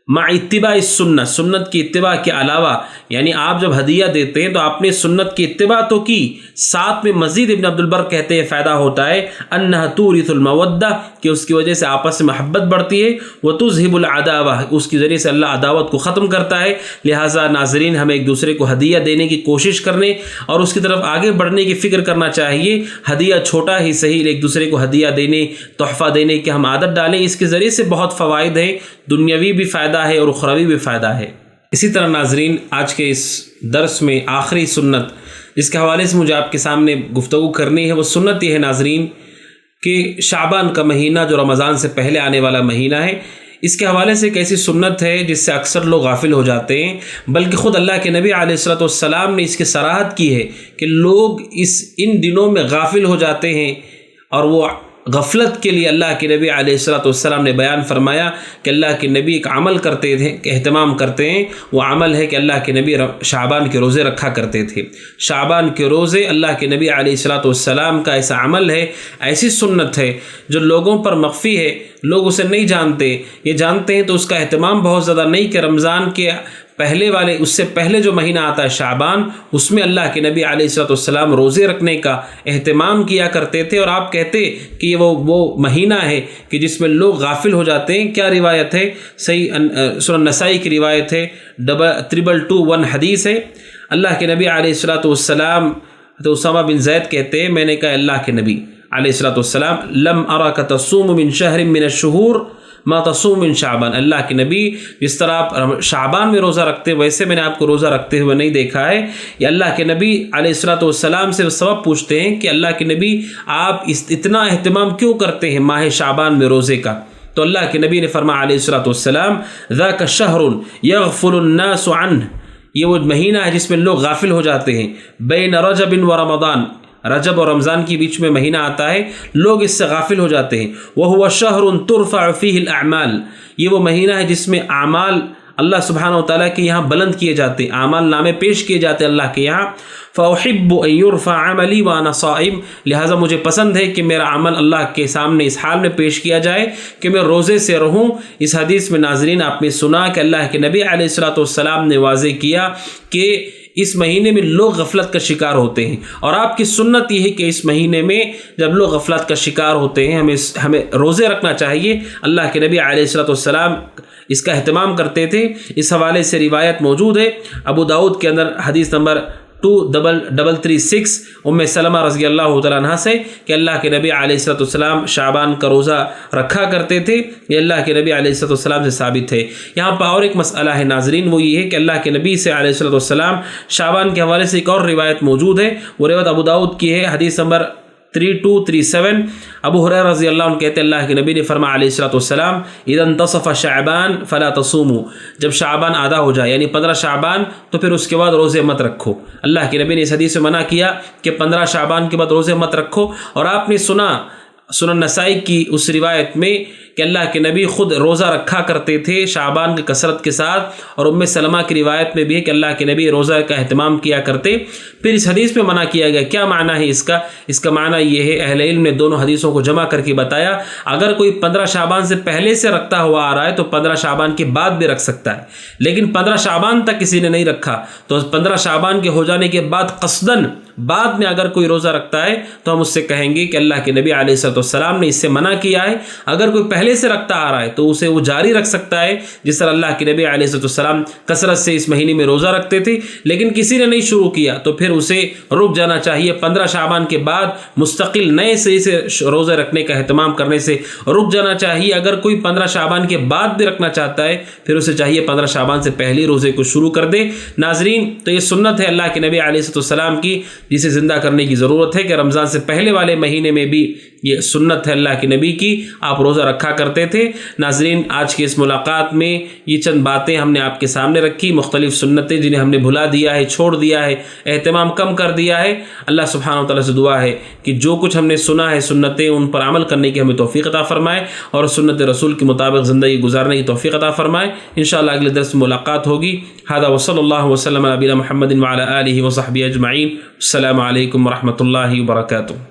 مع اتباع السنہ، سنت کی اتباع کے علاوہ، یعنی آپ جب ہدیہ دیتے ہیں تو آپ نے سنت کی اتباع تو کی، ساتھ میں مزید ابن عبد البر کہتے ہیں فائدہ ہوتا ہے انہا تورث المودہ، کہ اس کی وجہ سے آپس میں محبت بڑھتی ہے، وتذہب العداوہ، اس کے ذریعے سے اللہ عداوت کو ختم کرتا ہے۔ لہٰذا ناظرین، ہمیں ایک دوسرے کو ہدیہ دینے کی کوشش کرنے اور اس کی طرف آگے بڑھنے کی فکر کرنا چاہیے۔ ہدیہ چھوٹا ہی صحیح، ایک دوسرے کو ہدیہ دینے، تحفہ دینے کی ہم عادت ڈالیں، اس کے ذریعے سے بہت فوائد ہیں، دنیاوی بھی فائدہ ہے اور اخروی بھی فائدہ ہے۔ اسی طرح ناظرین، آج کے اس درس میں آخری سنت جس کے حوالے سے مجھے آپ کے سامنے گفتگو کرنی ہے، وہ سنت یہ ہے ناظرین کہ شعبان کا مہینہ جو رمضان سے پہلے آنے والا مہینہ ہے، اس کے حوالے سے ایک ایسی سنت ہے جس سے اکثر لوگ غافل ہو جاتے ہیں، بلکہ خود اللہ کے نبی علیہ الصلوۃ والسلام نے اس کی صراحت کی ہے کہ لوگ ان دنوں میں غافل ہو جاتے ہیں، اور وہ غفلت کے لیے اللہ کے نبی علیہ الصلوۃ والسلام نے بیان فرمایا کہ اللہ کے نبی ایک عمل کرتے تھے، اہتمام کرتے ہیں، وہ عمل ہے کہ اللہ کے نبی شعبان کے روزے رکھا کرتے تھے۔ شعبان کے روزے اللہ کے نبی علیہ الصلوۃ والسلام کا ایسا عمل ہے، ایسی سنت ہے جو لوگوں پر مخفی ہے، لوگ اسے نہیں جانتے، یہ جانتے ہیں تو اس کا اہتمام بہت زیادہ نہیں کہ رمضان کے پہلے والے، اس سے پہلے جو مہینہ آتا ہے شعبان، اس میں اللہ کے نبی علیہ الصلوۃ والسلام روزے رکھنے کا اہتمام کیا کرتے تھے، اور آپ کہتے کہ یہ وہ مہینہ ہے کہ جس میں لوگ غافل ہو جاتے ہیں۔ کیا روایت ہے؟ صحیح سنن نسائی کی روایت ہے، 2221 حدیث ہے، اللہ کے نبی علیہ الصلوۃ والسلام، تو اسامہ بن زید کہتے ہیں میں نے کہا اللہ کے نبی علیہ الصلوۃ والسلام لم اراک تصوم من شہر من الشہور ما تصوم من شعبان، اللہ کے نبی جس طرح آپ شعبان میں روزہ رکھتے ویسے میں نے آپ کو روزہ رکھتے ہوئے نہیں دیکھا ہے۔ یہ اللہ کے نبی علیہ الصلوۃ والسلام سے سبب پوچھتے ہیں کہ اللہ کے نبی آپ اتنا اہتمام کیوں کرتے ہیں ماہ شعبان میں روزے کا؟ تو اللہ کے نبی نے فرمایا علیہ الصلوۃ والسلام ذاک شہر یغفل الناس عنہ، یہ وہ مہینہ ہے جس میں لوگ غافل ہو جاتے ہیں، بین رجب و رمضان، رجب اور رمضان کے بیچ میں مہینہ آتا ہے، لوگ اس سے غافل ہو جاتے ہیں۔ وَهُوَ شَهْرٌ تُرْفَعُ فِيهِ الْأَعْمَالِ، یہ وہ مہینہ ہے جس میں اعمال اللہ سبحانہ و تعالیٰ کے یہاں بلند کیے جاتے ہیں، اعمال نامے پیش کیے جاتے ہیں اللہ کے یہاں۔ فَأُحِبُّ أَن يُرْفَعَ عَمَلِي وَأَنَا صَائِمٌ، لہٰذا مجھے پسند ہے کہ میرا عمل اللہ کے سامنے اس حال میں پیش کیا جائے کہ میں روزے سے رہوں۔ اس حدیث میں ناظرین آپ نے سنا کہ اللہ کے نبی علیہ الصلوۃ والسلام نے واضح کیا کہ اس مہینے میں لوگ غفلت کا شکار ہوتے ہیں، اور آپ کی سنت یہ ہے کہ اس مہینے میں جب لوگ غفلت کا شکار ہوتے ہیں ہمیں روزے رکھنا چاہیے۔ اللہ کے نبی علیہ الصلوۃ والسلام اس کا اہتمام کرتے تھے۔ اس حوالے سے روایت موجود ہے ابو داؤد کے اندر حدیث نمبر 2336 ام سلمہ رضی اللہ تعالیٰ عنہ سے کہ اللہ کے نبی علیہ الصلوۃ والسلام شعبان کا روزہ رکھا کرتے تھے. یہ اللہ کے نبی علیہ الصلوۃ والسلام سے ثابت ہے. یہاں پر اور ایک مسئلہ ہے ناظرین، وہ یہ ہے کہ اللہ کے نبی سے علیہ الصلوۃ والسلام شعبان کے حوالے سے ایک اور روایت موجود ہے. وہ روایت ابو داؤد کی ہے، حدیث نمبر 3237. ابو ہریرہ رضی اللہ عنہ کہتے ہیں اللہ کے نبی نے فرمایا علیہ الصلوۃ والسلام اذا انتصف شعبان فلا تصوموا، جب شعبان آدھا ہو جائے یعنی 15 شعبان تو پھر اس کے بعد روزے مت رکھو. اللہ کے نبی نے اس حدیث سے منع کیا کہ 15 شعبان کے بعد روزے مت رکھو. اور آپ نے سنا سنن نسائی کی اس روایت میں کہ اللہ کے نبی خود روزہ رکھا کرتے تھے شعبان کی کثرت کے ساتھ، اور ام سلمہ کی روایت میں بھی ہے کہ اللہ کے نبی روزہ کا اہتمام کیا کرتے. پھر اس حدیث میں منع کیا گیا. کیا معنی ہے اس کا؟ اس کا معنی یہ ہے، اہل علم نے دونوں حدیثوں کو جمع کر کے بتایا، اگر کوئی 15 شعبان سے پہلے سے رکھتا ہوا آ رہا ہے تو 15 شعبان کے بعد بھی رکھ سکتا ہے، لیکن 15 شعبان تک کسی نے نہیں رکھا تو 15 شعبان کے ہو جانے کے بعد قصداً بعد میں اگر کوئی روزہ رکھتا ہے تو ہم اس سے کہیں گے کہ اللہ کے نبی علیہ السلام نے اس سے منع کیا ہے. اگر کوئی پہلے سے رکھتا آ رہا ہے تو اسے وہ جاری رکھ سکتا ہے، جس طرح اللہ کے نبی علیہ السلام کثرت سے اس مہینے میں روزہ رکھتے تھے، لیکن کسی نے نہیں شروع کیا تو پھر اسے رک جانا چاہیے. 15 شعبان کے بعد مستقل نئے سے روزہ رکھنے کا اہتمام کرنے سے رک جانا چاہیے. اگر کوئی 15 شعبان کے بعد بھی رکھنا چاہتا ہے پھر اسے چاہیے 15 شعبان سے پہلے روزے کو شروع کر دے. ناظرین، تو یہ سنت ہے اللہ کے نبی علیہ السلام کی جسے زندہ کرنے کی ضرورت ہے کہ رمضان سے پہلے والے مہینے میں بھی یہ سنت ہے اللہ کے نبی کی، آپ روزہ رکھا کرتے تھے. ناظرین، آج کی اس ملاقات میں یہ چند باتیں ہم نے آپ کے سامنے رکھی، مختلف سنتیں جنہیں ہم نے بھلا دیا ہے، چھوڑ دیا ہے، اہتمام کم کر دیا ہے. اللہ سبحانہ و تعالیٰ سے دعا ہے کہ جو کچھ ہم نے سنا ہے سنتیں، ان پر عمل کرنے کی ہمیں توفیق عطا فرمائے اور سنت رسول کے مطابق زندگی گزارنے کی توفیق عطا فرمائے. انشاءاللہ اگلے درس میں ملاقات ہوگی. ھذا وصلی اللہ وسلم علی نبینا محمد وعلی آلہ وصحبہ اجمعین. السلام علیکم ورحمۃ اللہ وبرکاتہ.